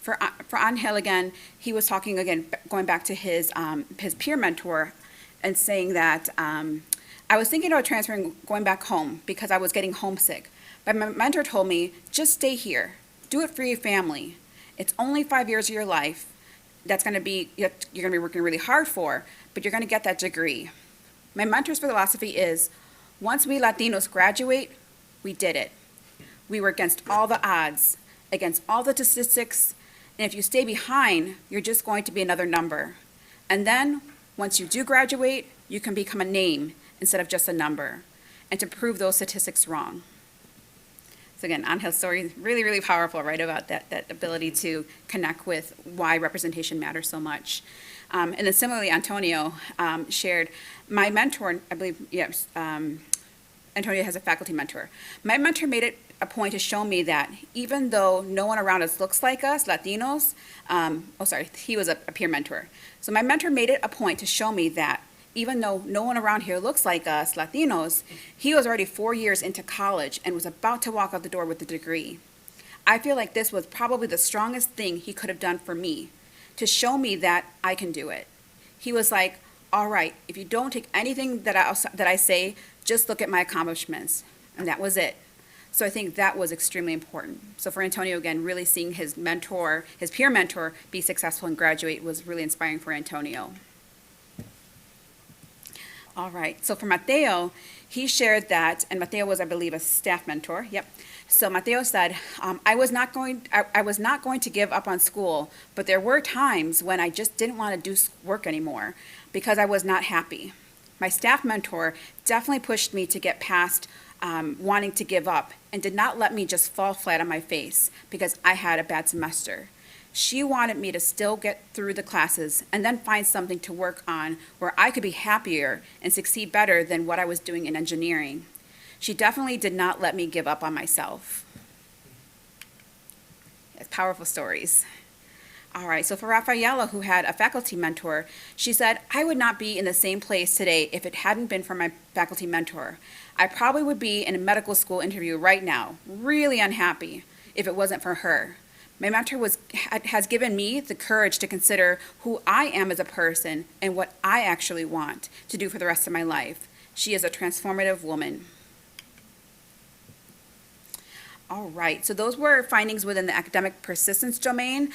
For Angel, again, he was talking, again, going back to his peer mentor and saying that I was thinking about transferring, going back home because I was getting homesick. But my mentor told me, just stay here. Do it for your family. It's only 5 years of your life. That's going to be, you're going to be working really hard for, but you're going to get that degree. My mentor's philosophy is, once we Latinos graduate, we did it. We were against all the odds, against all the statistics, and if you stay behind, you're just going to be another number. And then, once you do graduate, you can become a name instead of just a number, and to prove those statistics wrong. So again, Angel's story is really, really powerful, right, about that ability to connect with why representation matters so much. And then similarly, Antonio shared, my mentor, I believe, yes, Antonio has a faculty mentor. My mentor made it a point to show me that even though no one around us looks like us, Latinos, he was a peer mentor. So my mentor made it a point to show me that even though no one around here looks like us, Latinos, he was already 4 years into college and was about to walk out the door with a degree. I feel like this was probably the strongest thing he could have done for me, to show me that I can do it. He was like, all right, if you don't take anything that I say, just look at my accomplishments. And that was it. So I think that was extremely important. So for Antonio, again, really seeing his mentor, his peer mentor, be successful and graduate was really inspiring for Antonio. All right, so for Mateo, he shared that, and Mateo was, I believe, a staff mentor, yep. So Mateo said, I was not going to give up on school, but there were times when I just didn't want to do work anymore because I was not happy. My staff mentor definitely pushed me to get past wanting to give up and did not let me just fall flat on my face because I had a bad semester. She wanted me to still get through the classes and then find something to work on where I could be happier and succeed better than what I was doing in engineering. She definitely did not let me give up on myself. It's powerful stories. All right, so for Rafaela, who had a faculty mentor, she said, I would not be in the same place today if it hadn't been for my faculty mentor. I probably would be in a medical school interview right now, really unhappy, if it wasn't for her. My mentor has given me the courage to consider who I am as a person and what I actually want to do for the rest of my life. She is a transformative woman. All right, so those were findings within the academic persistence domain.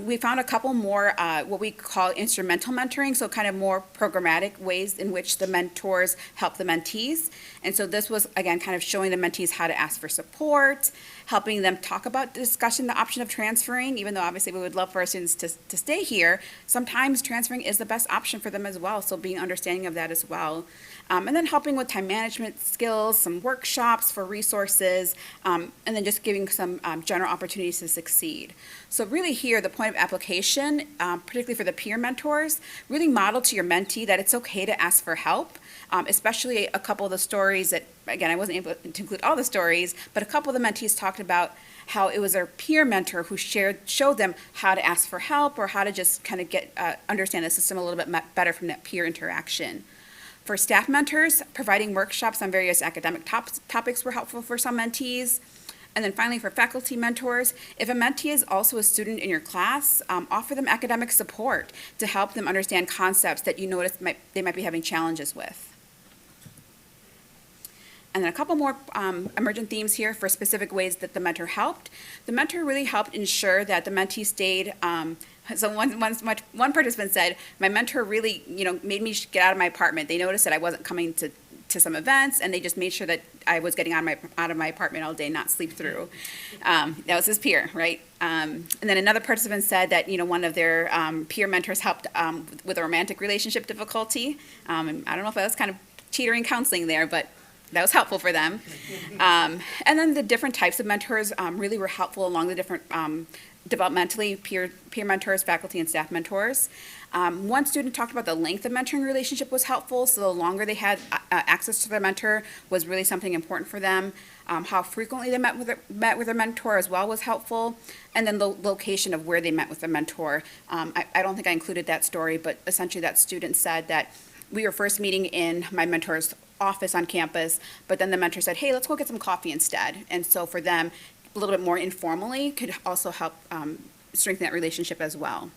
We found a couple more what we call instrumental mentoring, so kind of more programmatic ways in which the mentors help the mentees. And so this was, again, kind of showing the mentees how to ask for support, helping them talk about discussing the option of transferring, even though obviously we would love for our students to stay here. Sometimes transferring is the best option for them as well, so being understanding of that as well. And then helping with time management skills, some workshops for resources, and then just giving some general opportunities to succeed. So really here, the point of application, particularly for the peer mentors, really model to your mentee that it's okay to ask for help, especially a couple of the stories that, again, I wasn't able to include all the stories, but a couple of the mentees talked about how it was their peer mentor who showed them how to ask for help or how to just kind of understand the system a little bit better from that peer interaction. For staff mentors, providing workshops on various academic topics were helpful for some mentees. And then finally, for faculty mentors, if a mentee is also a student in your class, offer them academic support to help them understand concepts that you notice they might be having challenges with. And then a couple more emergent themes here for specific ways that the mentor helped. The mentor really helped ensure that the mentee stayed. So one participant said, my mentor really, made me get out of my apartment. They noticed that I wasn't coming to some events, and they just made sure that I was getting out of my apartment all day, not sleep through. That was his peer, right? And then another participant said that, one of their peer mentors helped with a romantic relationship difficulty. And I don't know if that was kind of teetering counseling there, but that was helpful for them. And then the different types of mentors really were helpful along the different developmentally peer mentors, faculty, and staff mentors. One student talked about the length of mentoring relationship was helpful, so the longer they had access to their mentor was really something important for them. How frequently they met with their mentor as well was helpful, and then the location of where they met with their mentor. I don't think I included that story, but essentially that student said that we were first meeting in my mentor's office on campus, but then the mentor said, hey, let's go get some coffee instead. And so for them, a little bit more informally could also help strengthen that relationship as well.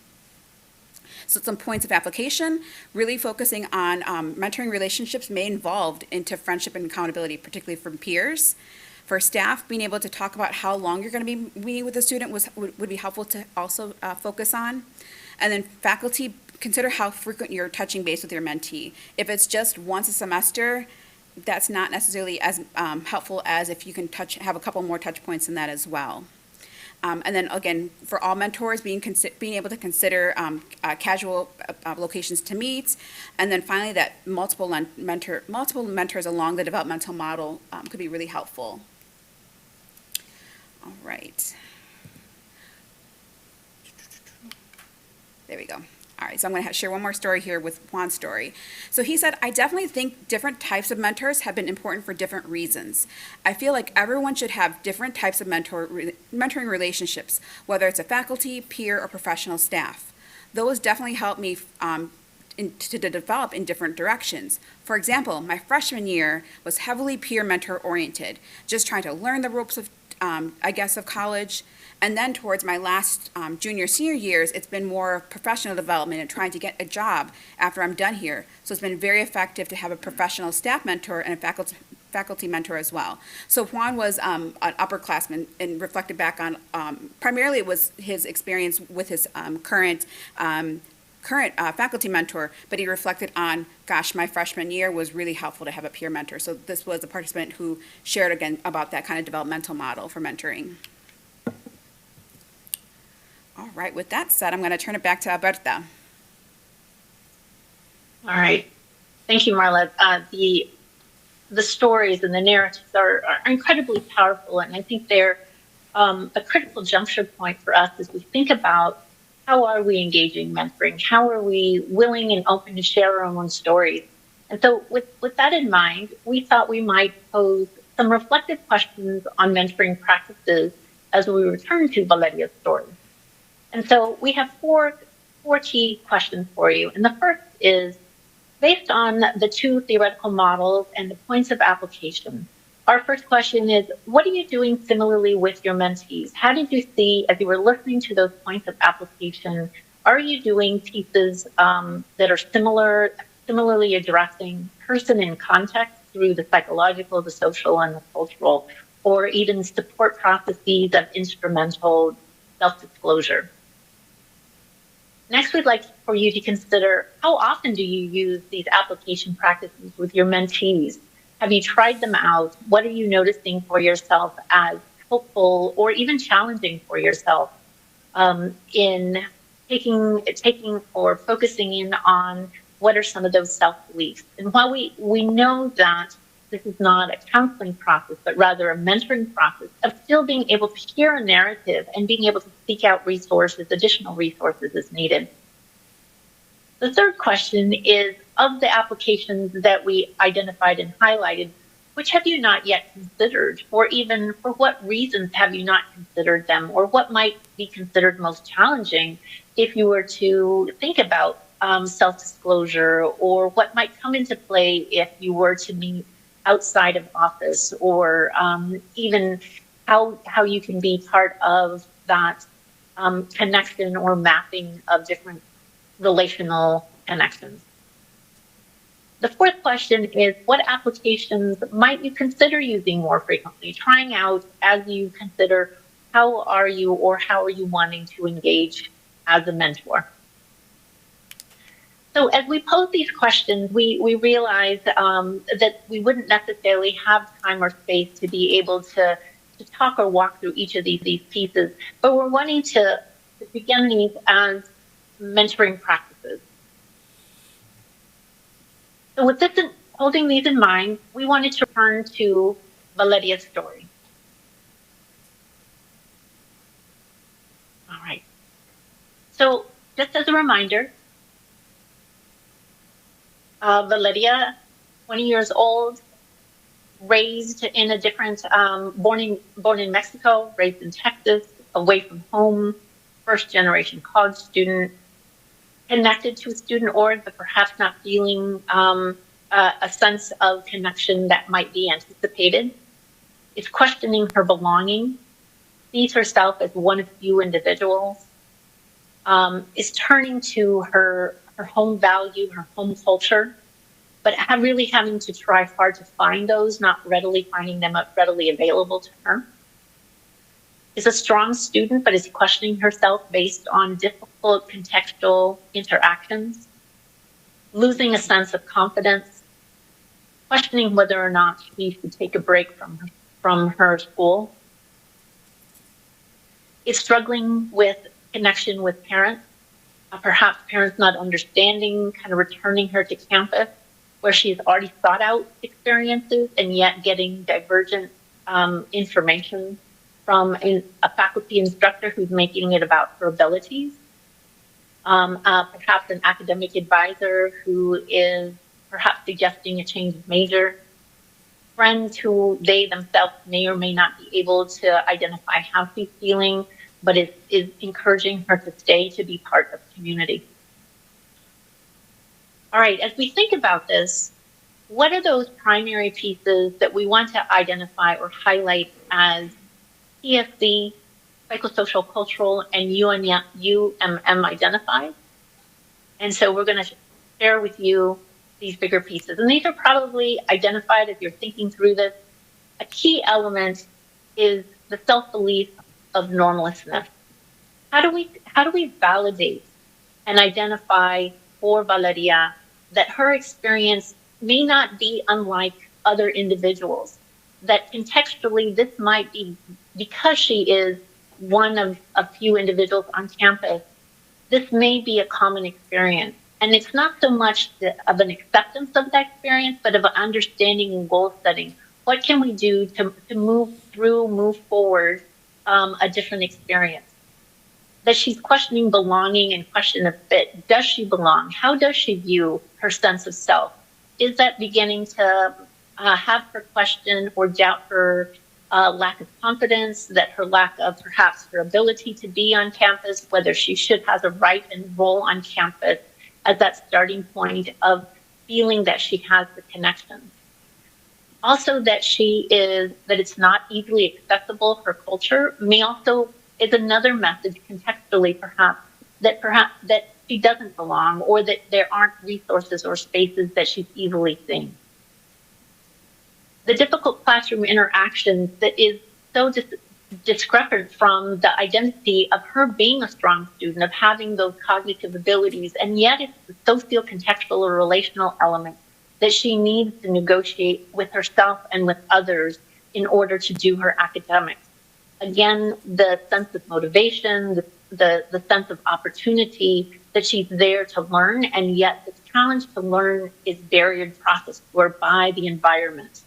So some points of application, really focusing on mentoring relationships may involve into friendship and accountability, particularly from peers. For staff, being able to talk about how long you're going to be meeting with a student would be helpful to also focus on. And then faculty, consider how frequent you're touching base with your mentee. If it's just once a semester, that's not necessarily as helpful as if you can have a couple more touch points in that as well. And then again, for all mentors, being able to consider casual locations to meet, and then finally that multiple mentors along the developmental model could be really helpful. All right. There we go. All right, so I'm going to share one more story here with Juan's story. So he said, I definitely think different types of mentors have been important for different reasons. I feel like everyone should have different types of mentoring relationships, whether it's a faculty, peer, or professional staff. Those definitely help me to develop in different directions. For example, my freshman year was heavily peer mentor oriented, just trying to learn the ropes of, of college. And then towards my last senior years, it's been more professional development and trying to get a job after I'm done here. So it's been very effective to have a professional staff mentor and a faculty mentor as well. So Juan was an upperclassman and reflected back on, primarily it was his experience with his current faculty mentor, but he reflected on, gosh, my freshman year was really helpful to have a peer mentor. So this was a participant who shared again about that kind of developmental model for mentoring. All right, with that said, I'm going to turn it back to Alberta. All right. Thank you, Marla. The stories and the narratives are incredibly powerful, and I think they're a critical juncture point for us as we think about how are we engaging mentoring? How are we willing and open to share our own stories? And so with that in mind, we thought we might pose some reflective questions on mentoring practices as we return to Valerias Story. And so we have four key questions for you. And the first is, based on the two theoretical models and the points of application, our first question is, what are you doing similarly with your mentees? How did you see, as you were listening to those points of application, are you doing pieces that are similarly addressing person in context through the psychological, the social, and the cultural, or even support processes of instrumental self-disclosure? Next, we'd like for you to consider, how often do you use these application practices with your mentees? Have you tried them out? What are you noticing for yourself as helpful or even challenging for yourself in taking or focusing in on what are some of those self-beliefs? And while we know that this is not a counseling process, but rather a mentoring process of still being able to hear a narrative and being able to seek out resources, additional resources as needed. The third question is, of the applications that we identified and highlighted, which have you not yet considered, or even for what reasons have you not considered them, or what might be considered most challenging if you were to think about self-disclosure, or what might come into play if you were to meet outside of office, or even how you can be part of that connection or mapping of different relational connections. The fourth question is, what applications might you consider using more frequently, trying out as you consider how are you wanting to engage as a mentor? So as we pose these questions, we realize that we wouldn't necessarily have time or space to be able to talk or walk through each of these pieces, but we're wanting to begin these as mentoring practices. So with this, holding these in mind, we wanted to turn to Valerias Story. All right. So just as a reminder, Valeria, 20 years old, raised in a different, born in Mexico, raised in Texas, away from home, first generation college student, connected to a student org, but perhaps not feeling a sense of connection that might be anticipated. Is questioning her belonging, sees herself as one of few individuals, is turning to her home value, her home culture, but really having to try hard to find those, not readily finding them readily available to her. Is a strong student, but is questioning herself based on difficult contextual interactions, losing a sense of confidence, questioning whether or not she should take a break from her school. Is struggling with connection with parents, perhaps parents not understanding, kind of returning her to campus where she's already sought out experiences and yet getting divergent information from a faculty instructor who's making it about her abilities. Perhaps an academic advisor who is perhaps suggesting a change of major. Friends who they themselves may or may not be able to identify how she's feeling, but is encouraging her to stay, to be part of the community. All right, as we think about this, what are those primary pieces that we want to identify or highlight as PSC, psychosocial, cultural, and UMM identified? And so we're going to share with you these bigger pieces. And these are probably identified as you're thinking through this. A key element is the self-belief of normlessness. How do we validate and identify for Valeria that her experience may not be unlike other individuals, that contextually this might be because she is one of a few individuals on campus, this may be a common experience. And it's not so much of an acceptance of that experience, but of an understanding and goal setting. What can we do to move forward a different experience? That she's questioning belonging and question of fit. Does she belong? How does she view her sense of self? Is that beginning to have her question or doubt her lack of confidence, that her lack of perhaps her ability to be on campus, whether she should have a right and role on campus as that starting point of feeling that she has the connection. Also that that it's not easily accessible, her culture may also is another message contextually perhaps that she doesn't belong or that there aren't resources or spaces that she's easily seen. The difficult classroom interactions that is so discrepant from the identity of her being a strong student, of having those cognitive abilities, and yet it's the socio-contextual or relational element that she needs to negotiate with herself and with others in order to do her academics. Again, the sense of motivation, the sense of opportunity that she's there to learn, and yet the challenge to learn is barriered processed or by the environment.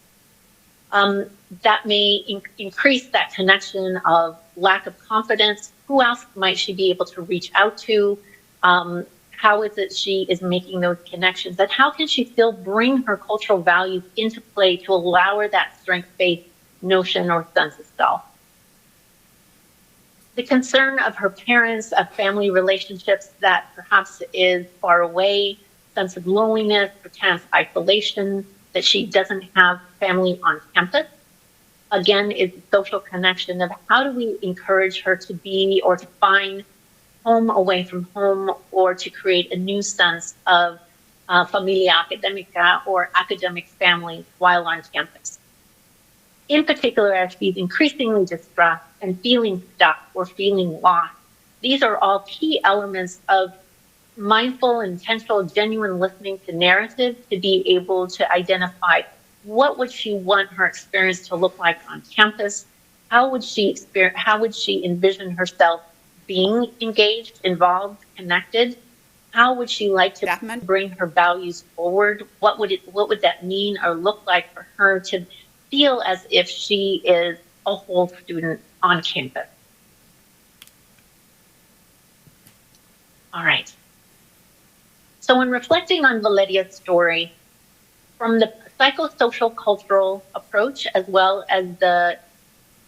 That may increase that connection of lack of confidence. Who else might she be able to reach out to? How is it she is making those connections? And how can she still bring her cultural values into play to allow her that strength-based notion or sense of self? The concern of her parents, of family relationships that perhaps is far away, sense of loneliness, perchance isolation, that she doesn't have family on campus. Again, is the social connection of how do we encourage her to be or to find home away from home, or to create a new sense of familia academica, or academic families while on campus. In particular, as she's increasingly distressed and feeling stuck or feeling lost, these are all key elements of mindful, intentional, genuine listening to narrative to be able to identify what would she want her experience to look like on campus, how would she envision herself being engaged, involved, connected, how would she like to StaffMentor. bring her values forward, what would that mean or look like for her to feel as if she is a whole student on campus. All right. So in reflecting on Valeria's story, from the psychosocial cultural approach as well as the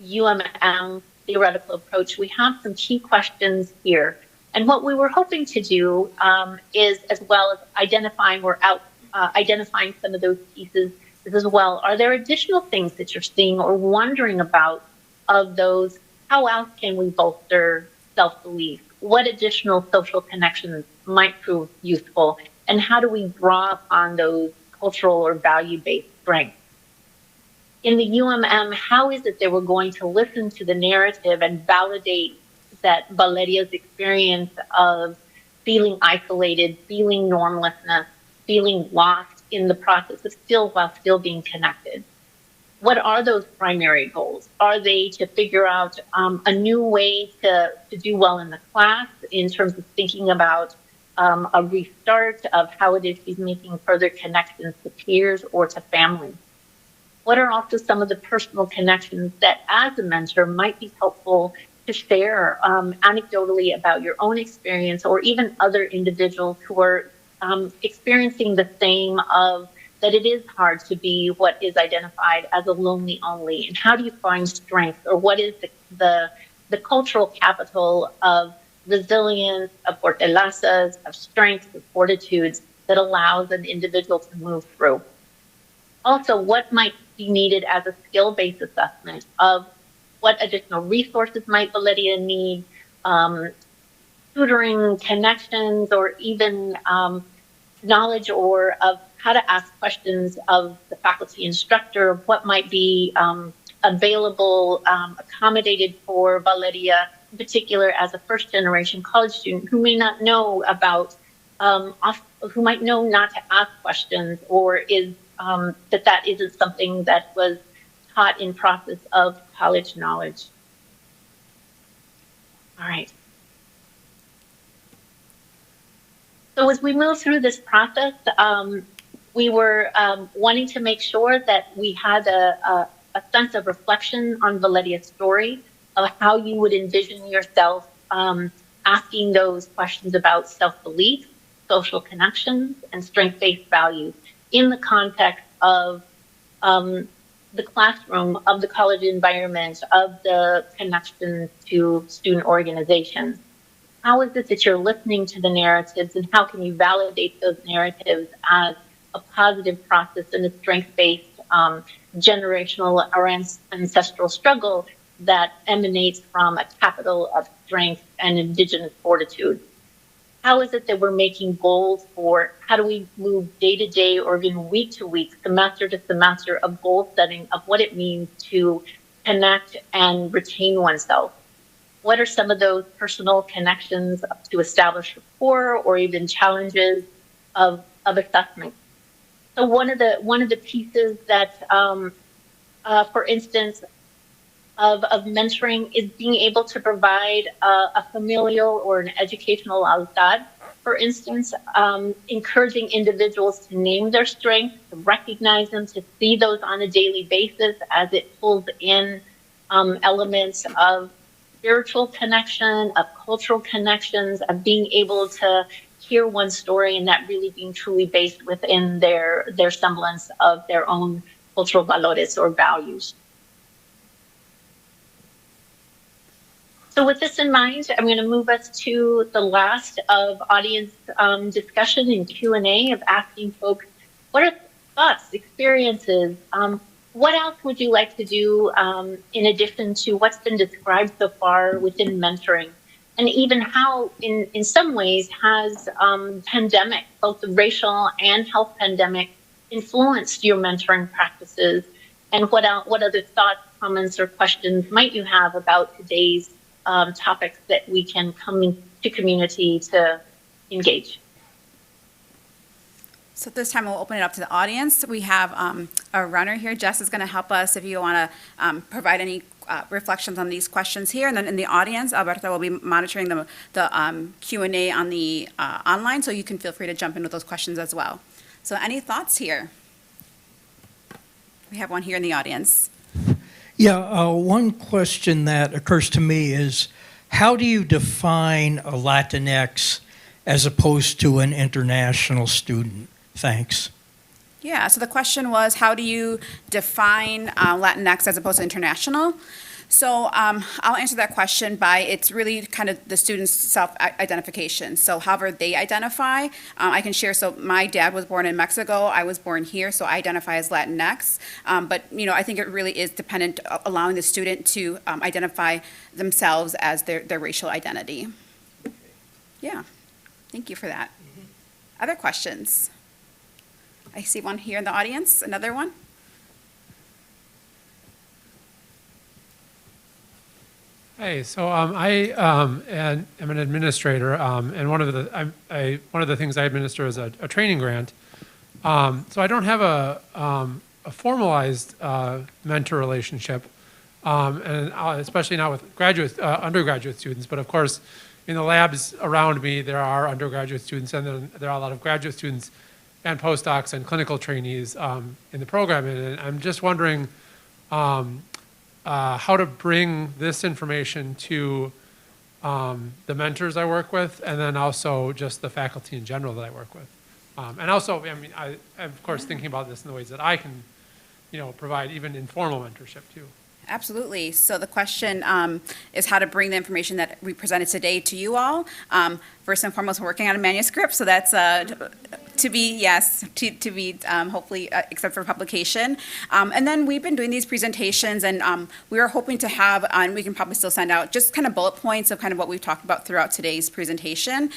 UMM theoretical approach, we have some key questions here. And what we were hoping to do is, as well as identifying some of those pieces, is as well, are there additional things that you're seeing or wondering about of those? How else can we bolster self-belief? What additional social connections might prove useful? And how do we draw upon those cultural or value-based strengths? In the UMM, how is it that we're going to listen to the narrative and validate that Valeria's experience of feeling isolated, feeling normlessness, feeling lost in the process of while still being connected? What are those primary goals? Are they to figure out a new way to do well in the class in terms of thinking about a restart of how it is she's making further connections to peers or to family? What are also some of the personal connections that as a mentor might be helpful to share anecdotally about your own experience or even other individuals who are experiencing the same of that it is hard to be what is identified as a lonely only, and how do you find strength, or what is the cultural capital of resilience, of fortalezas, of strengths, of fortitudes that allows an individual to move through? Also, what might be needed as a skill-based assessment of what additional resources might Valeria need, tutoring, connections, or even knowledge or of how to ask questions of the faculty instructor, what might be available, accommodated for Valeria, in particular as a first-generation college student who may not know about, who might know not to ask questions, or is that isn't something that was taught in process of college knowledge. All right. So as we move through this process, we were wanting to make sure that we had a sense of reflection on Valeria's story, of how you would envision yourself asking those questions about self-belief, social connections, and strength-based values in the context of the classroom, of the college environment, of the connections to student organizations. How is it that you're listening to the narratives, and how can you validate those narratives as a positive process and a strength-based generational or ancestral struggle that emanates from a capital of strength and indigenous fortitude? How is it that we're making goals for how do we move day to day or even week to week, semester to semester of goal setting of what it means to connect and retain oneself? What are some of those personal connections to establish rapport or even challenges of assessment? So one of the pieces that, for instance, of mentoring is being able to provide a familial or an educational lealtad. For instance, encouraging individuals to name their strengths, to recognize them, to see those on a daily basis as it pulls in elements of spiritual connection, of cultural connections, of being able to hear one story and that really being truly based within their semblance of their own cultural valores or values. So with this in mind, I'm going to move us to the last of audience discussion and Q&A of asking folks, what are thoughts, experiences? What else would you like to do in addition to what's been described so far within mentoring? and even how, in some ways, has pandemic, both the racial and health pandemic, influenced your mentoring practices? And what other thoughts, comments, or questions might you have about today's topics that we can come into community to engage? So this time we'll open it up to the audience. We have a runner here. Jess is going to help us if you want to provide any reflections on these questions here. And then in the audience, Alberta will be monitoring the Q&A on the online, so you can feel free to jump in with those questions as well. So any thoughts here? We have one here in the audience. Yeah, one question that occurs to me is, how do you define a Latinx as opposed to an international student? Thanks. Yeah, so the question was, how do you define Latinx as opposed to international? So I'll answer that question by, it's really kind of the student's self-identification. So however they identify, I can share, so my dad was born in Mexico, I was born here, so I identify as Latinx. But, I think it really is dependent, allowing the student to identify themselves as their racial identity. Yeah, thank you for that. Other questions? I see one here in the audience, another one. Hey, so I am an administrator, and one of the things I administer is a training grant. So I don't have a formalized mentor relationship, and especially not with undergraduate students. But of course, in the labs around me, there are undergraduate students, and then there are a lot of graduate students and postdocs and clinical trainees in the program. And I'm just wondering how to bring this information to the mentors I work with, and then also just the faculty in general that I work with. And also, I'm of course thinking about this in the ways that I can, provide even informal mentorship too. Absolutely. So the question is how to bring the information that we presented today to you all. First and foremost, we're working on a manuscript, so that's to be hopefully accepted for publication. And then we've been doing these presentations, and we are hoping to have, and we can probably still send out, just kind of bullet points of kind of what we've talked about throughout today's presentation.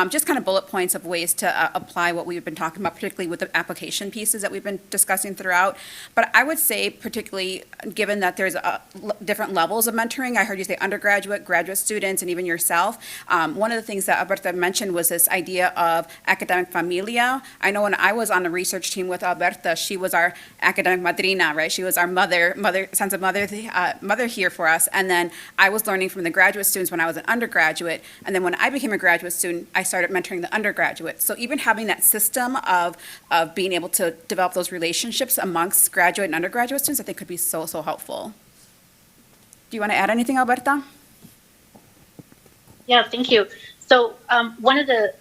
Just kind of bullet points of ways to apply what we've been talking about, particularly with the application pieces that we've been discussing throughout. But I would say, particularly given that there's different levels of mentoring, I heard you say undergraduate, graduate students, and even yourself. One of the things that Alberta mentioned was this idea of academic familia. I know when I was on the research team with Alberta, she was our academic madrina, right? She was our sense of mother here for us. And then I was learning from the graduate students when I was an undergraduate. And then when I became a graduate student, I started mentoring the undergraduates. So even having that system of being able to develop those relationships amongst graduate and undergraduate students, I think could be so, so helpful. Do you want to add anything, Alberta? Yeah, thank you. So one of the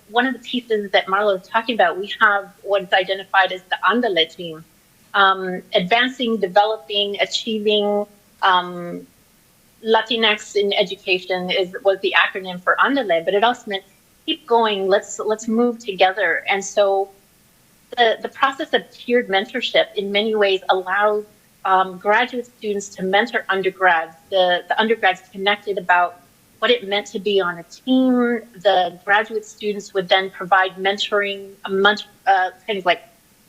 pieces that Marla was talking about, we have what's identified as the Andale team, advancing, developing, achieving Latinx in education was the acronym for Andale, but it also meant keep going. Let's move together. And so the process of tiered mentorship in many ways allows graduate students to mentor undergrads. The undergrads connected about what it meant to be on a team. The graduate students would then provide mentoring, kind of like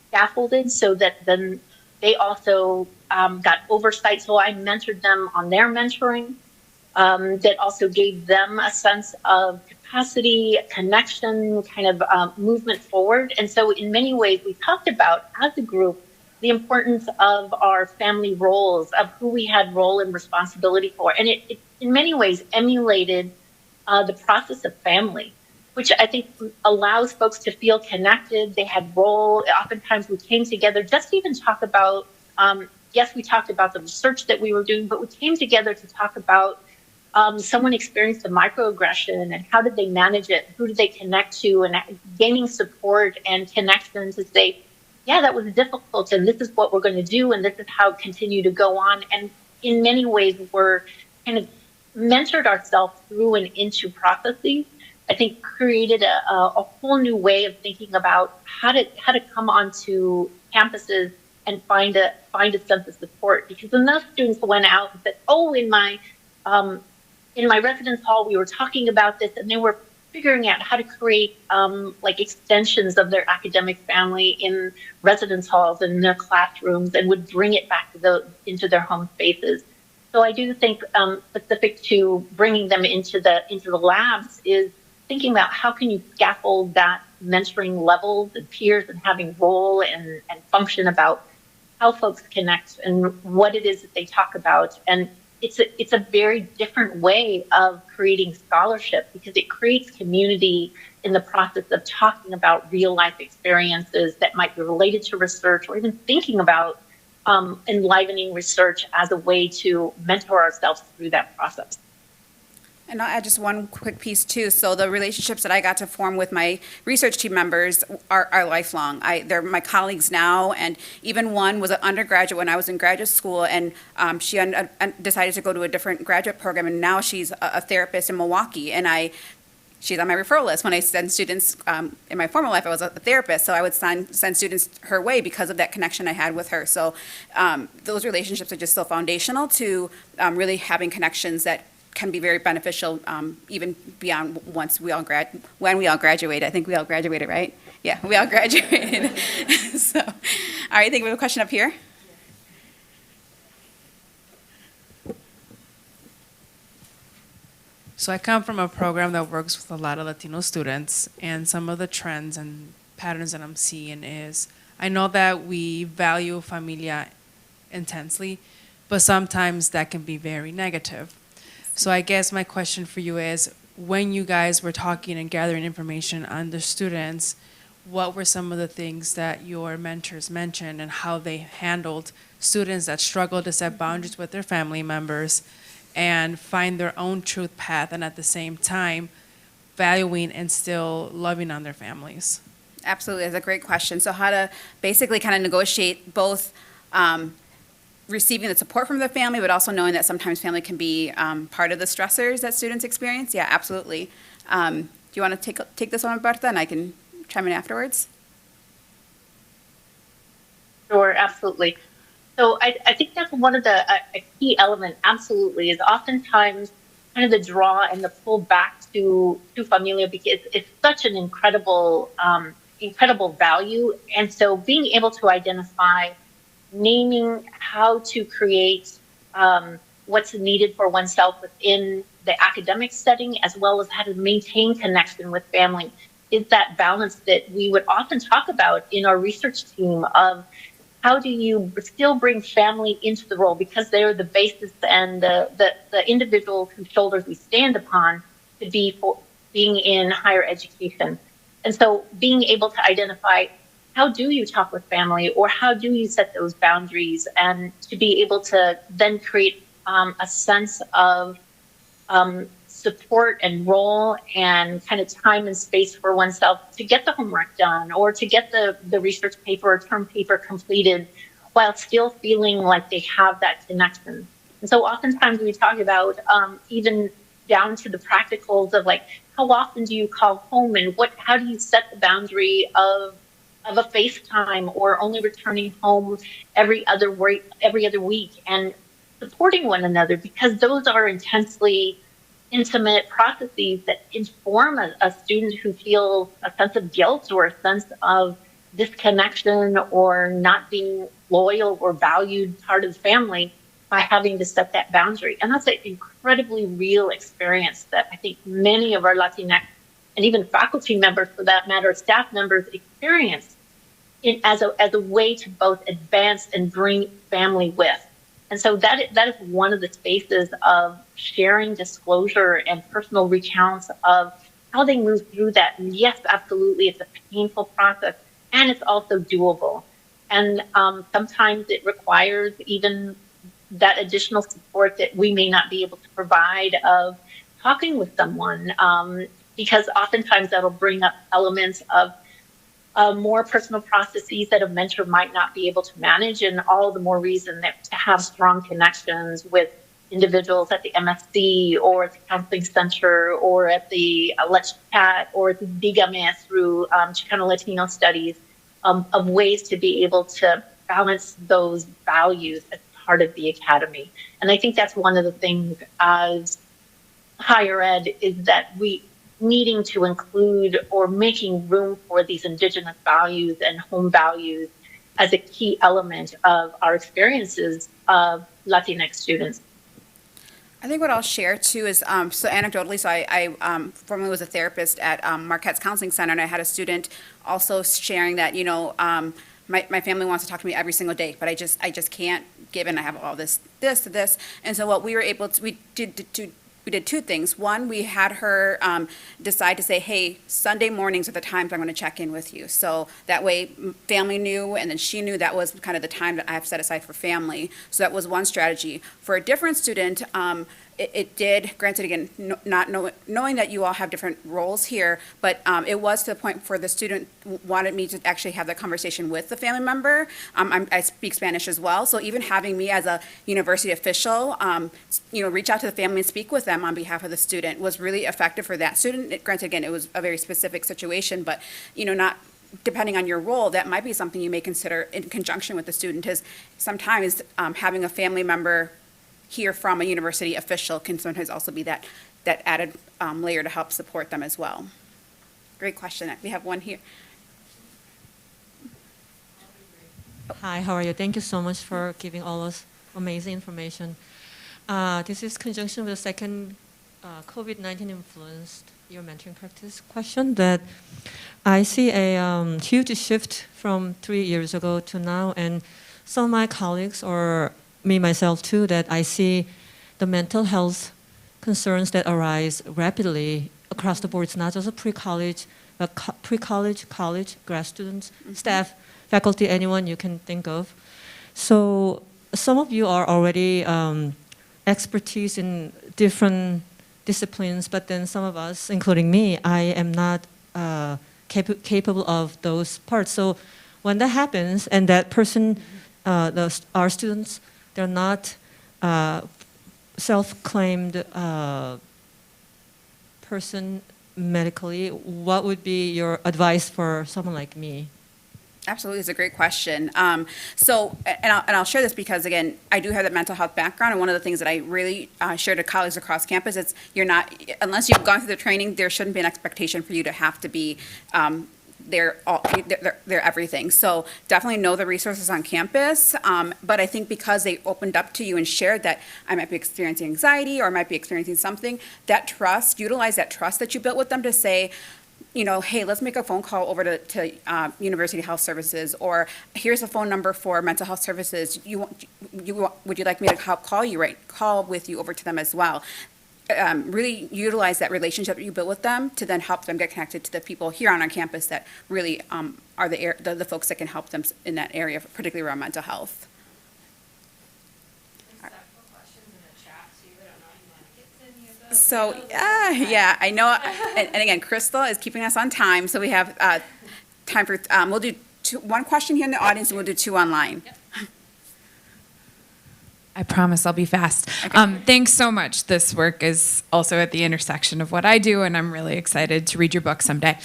scaffolded, so that then they also got oversight. So I mentored them on their mentoring. That also gave them a sense of capacity, connection, kind of movement forward. And so in many ways, we talked about, as a group, the importance of our family roles, of who we had role and responsibility for. And it in many ways emulated the process of family, which I think allows folks to feel connected. They had role. Oftentimes we came together just to even talk about, yes, we talked about the research that we were doing, but we came together to talk about someone experienced a microaggression and how did they manage it? Who did they connect to? And gaining support and connection to say, yeah, that was difficult, and this is what we're going to do, and this is how it continue to go on. And in many ways, we're kind of mentored ourselves through and into processes. I think created a whole new way of thinking about how to come onto campuses and find a sense of support. Because enough students went out and said, "Oh, in my in my residence hall, we were talking about this, and they were figuring out how to create like extensions of their academic family in residence halls and in their classrooms, and would bring it back to into their home spaces. So I do think specific to bringing them into the labs is thinking about how can you scaffold that mentoring levels and peers and having role and function about how folks connect and what it is that they talk about. And it's a very different way of creating scholarship, because it creates community in the process of talking about real life experiences that might be related to research, or even thinking about enlivening research as a way to mentor ourselves through that process. And I'll add just one quick piece too. So the relationships that I got to form with my research team members are lifelong. They're my colleagues now, and even one was an undergraduate when I was in graduate school, and she decided to go to a different graduate program, and now she's a therapist in Milwaukee, and she's on my referral list. When I send students, in my former life, I was a therapist, so I would send students her way because of that connection I had with her. So those relationships are just so foundational to really having connections that can be very beneficial, even beyond when we all graduated. I think we all graduated, right? Yeah, we all graduated. So, all right, I think we have a question up here. So I come from a program that works with a lot of Latino students, and some of the trends and patterns that I'm seeing is, I know that we value familia intensely, but sometimes that can be very negative. So I guess my question for you is, when you guys were talking and gathering information on the students, what were some of the things that your mentors mentioned and how they handled students that struggle to set boundaries with their family members and find their own truth path, and at the same time valuing and still loving on their families? Absolutely, that's a great question. So how to basically kind of negotiate both receiving the support from the family, but also knowing that sometimes family can be part of the stressors that students experience. Yeah, absolutely. Do you want to take this one, Bertha, and I can chime in afterwards? Sure, absolutely. So I think that's one of the a key element, absolutely, is oftentimes kind of the draw and the pull back to familia, because it's such an incredible value. And so being able to identify, naming how to create what's needed for oneself within the academic setting, as well as how to maintain connection with family, is that balance that we would often talk about in our research team of how do you still bring family into the role, because they're the basis and the individuals whose shoulders we stand upon to be for being in higher education. And so being able to identify, how do you talk with family, or how do you set those boundaries, and to be able to then create a sense of support and role and kind of time and space for oneself to get the homework done, or to get the research paper or term paper completed, while still feeling like they have that connection. And so oftentimes we talk about even down to the practicals of like, how often do you call home, and how do you set the boundary of a FaceTime, or only returning home every other week, and supporting one another, because those are intensely intimate processes that inform a student who feels a sense of guilt or a sense of disconnection or not being loyal or valued part of the family by having to set that boundary. And that's an incredibly real experience that I think many of our Latinx and even faculty members, for that matter, staff members, experience as a way to both advance and bring family with. And so that is one of the spaces of sharing disclosure and personal recounts of how they move through that. And yes, absolutely, it's a painful process, and it's also doable. And sometimes it requires even that additional support that we may not be able to provide, of talking with someone, because oftentimes that'll bring up elements of more personal processes that a mentor might not be able to manage, and all the more reason that to have strong connections with individuals at the MSc, or at the counseling center, or at the Let's Chat, or at the Dígame through Chicano Latino Studies, of ways to be able to balance those values as part of the academy. And I think that's one of the things as higher ed is that we needing to include or making room for these indigenous values and home values as a key element of our experiences of Latinx students. I think what I'll share too is, so anecdotally, so I formerly was a therapist at Marquette's Counseling Center, and I had a student also sharing that, my family wants to talk to me every single day, but I just can't give in. I have all this. And so what we were able to, we did two things. One, we had her decide to say, hey, Sunday mornings are the times I'm going to check in with you. So that way family knew, and then she knew that was kind of the time that I have set aside for family. So that was one strategy. For a different student, it did, granted again, knowing that you all have different roles here, but it was to the point where the student wanted me to actually have that conversation with the family member. I speak Spanish as well, so even having me as a university official, reach out to the family and speak with them on behalf of the student was really effective for that student. Granted, again, it was a very specific situation, but not depending on your role, that might be something you may consider in conjunction with the student. Is sometimes having a family member hear from a university official can sometimes also be that added layer to help support them as well. Great question. We have one here. Hi, how are you? Thank you so much for giving all us amazing information. This is conjunction with the second COVID-19 influenced your mentoring practice question, that I see a huge shift from 3 years ago to now, and some of my colleagues, or me myself too, that I see the mental health concerns that arise rapidly across the board. It's not just a pre-college, but pre-college, college, grad students, staff, faculty, anyone you can think of. So some of you are already expertise in different disciplines, but then some of us, including me, I am not capable of those parts. So when that happens, and that person, our students, they're not self-claimed person medically, what would be your advice for someone like me? Absolutely, it's a great question. So, I'll share this because, again, I do have that mental health background, and one of the things that I really share to colleagues across campus is unless you've gone through the training, there shouldn't be an expectation for you to have to be they're everything. So definitely know the resources on campus. But I think because they opened up to you and shared that I might be experiencing anxiety or I might be experiencing something, utilize that trust that you built with them to say, hey, let's make a phone call over to University Health Services, or here's a phone number for mental health services. Would you like me to call with you over to them as well? Really utilize that relationship that you built with them to then help them get connected to the people here on our campus that really are the folks that can help them in that area, particularly around mental health. So, yeah, I know, and again, Crystal is keeping us on time, so we have time for, we'll do one question here in the audience, and we'll do two online. Yep. I promise I'll be fast. Okay. Thanks so much. This work is also at the intersection of what I do, and I'm really excited to read your book someday.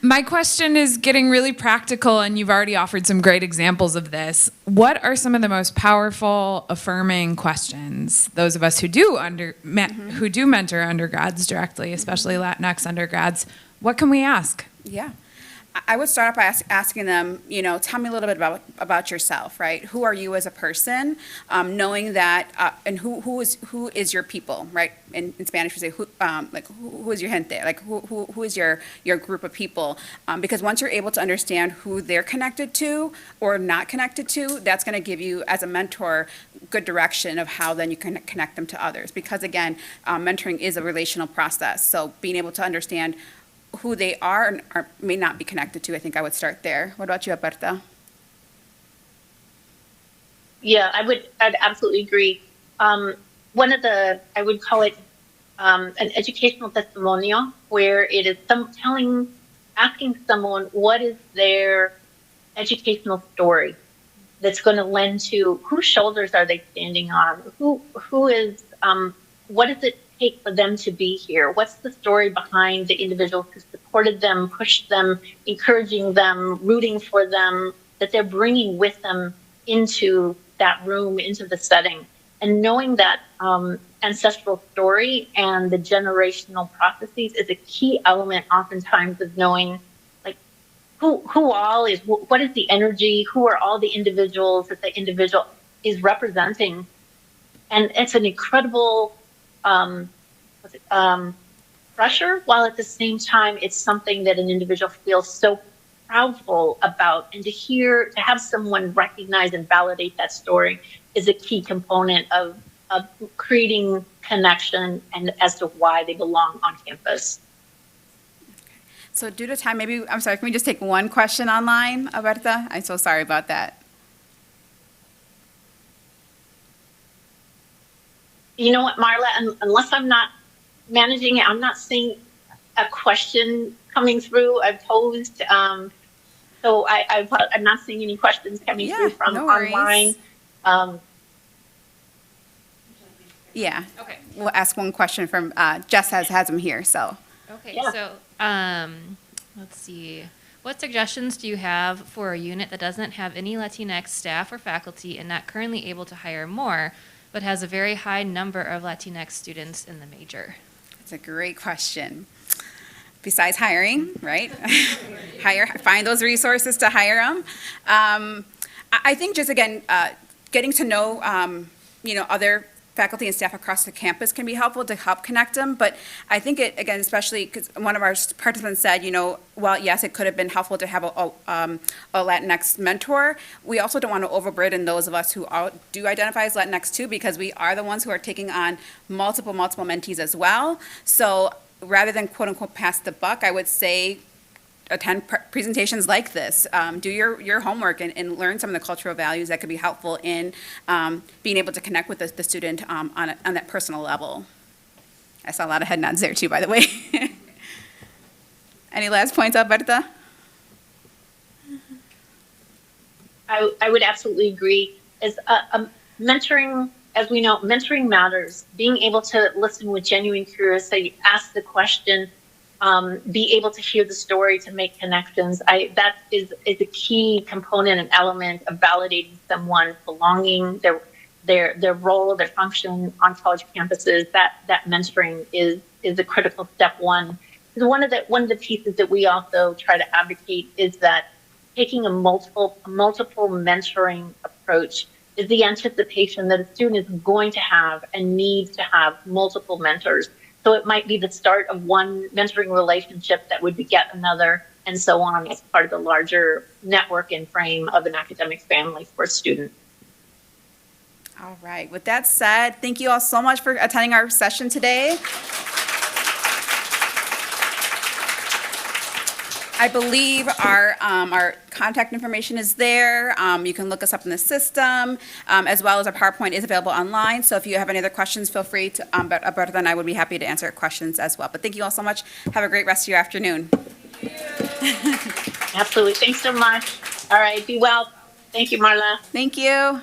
My question is getting really practical, and you've already offered some great examples of this. What are some of the most powerful, affirming questions those of us who do mentor undergrads directly, especially Latinx undergrads, what can we ask? Yeah. I would start off by asking them, tell me a little bit about yourself, right? Who are you as a person? Knowing that, and who is your people, right? In Spanish, we say, who is your gente? Like, who is your group of people? Because once you're able to understand who they're connected to or not connected to, that's going to give you, as a mentor, good direction of how then you can connect them to others. Because again, mentoring is a relational process. So being able to understand who they are or may not be connected to, I think I would start there. What about you, Alberta? Yeah, I'd absolutely agree. I would call it an educational testimonial, where it is asking someone what is their educational story that's going to lend to whose shoulders are they standing on? What does it take for them to be here? What's the story behind the individuals who supported them, pushed them, encouraging them, rooting for them, that they're bringing with them into that room, into the setting? And knowing that ancestral story and the generational processes is a key element oftentimes of knowing like who all is, what is the energy, who are all the individuals that the individual is representing. And it's an incredible pressure, while at the same time it's something that an individual feels so proudful about. And to have someone recognize and validate that story is a key component of creating connection and as to why they belong on campus. So due to time, maybe, I'm sorry, can we just take one question online, Alberta? I'm so sorry about that. You know what, Marla, unless I'm not managing it, I'm not seeing a question coming through. I've posed, so I'm not seeing any questions coming through from online. Yeah. Okay. We'll ask one question from, Jess has them here, so. Okay, Yeah. so let's see. What suggestions do you have for a unit that doesn't have any Latinx staff or faculty and not currently able to hire more, but has a very high number of Latinx students in the major? That's a great question. Besides hiring, right? Find those resources to hire them. I think just again, getting to know, other faculty and staff across the campus can be helpful to help connect them. But I think it, again, especially because one of our participants said, while yes, it could have been helpful to have a Latinx mentor, we also don't want to overburden those of us who do identify as Latinx too, because we are the ones who are taking on multiple mentees as well. So rather than quote unquote pass the buck, I would say attend presentations like this, do your homework and learn some of the cultural values that could be helpful in being able to connect with the student on that personal level. I saw a lot of head nods there too, by the way. Any last points, Alberta? I would absolutely agree. Mentoring, as we know, mentoring matters. Being able to listen with genuine curiosity, ask the question, be able to hear the story to make connections. That is a key component and element of validating someone, belonging, their role, their function on college campuses. That mentoring is a critical step one. One of the pieces that we also try to advocate is that taking a multiple mentoring approach is the anticipation that a student is going to have and needs to have multiple mentors. So it might be the start of one mentoring relationship that would beget another, and so on, as part of the larger network and frame of an academic family for a student. All right. With that said, thank you all so much for attending our session today. I believe our contact information is there. You can look us up in the system, as well as our PowerPoint is available online. So if you have any other questions, feel free to, Alberta and I would be happy to answer questions as well. But thank you all so much. Have a great rest of your afternoon. Absolutely. Thanks so much. All right. Be well. Thank you, Marla. Thank you.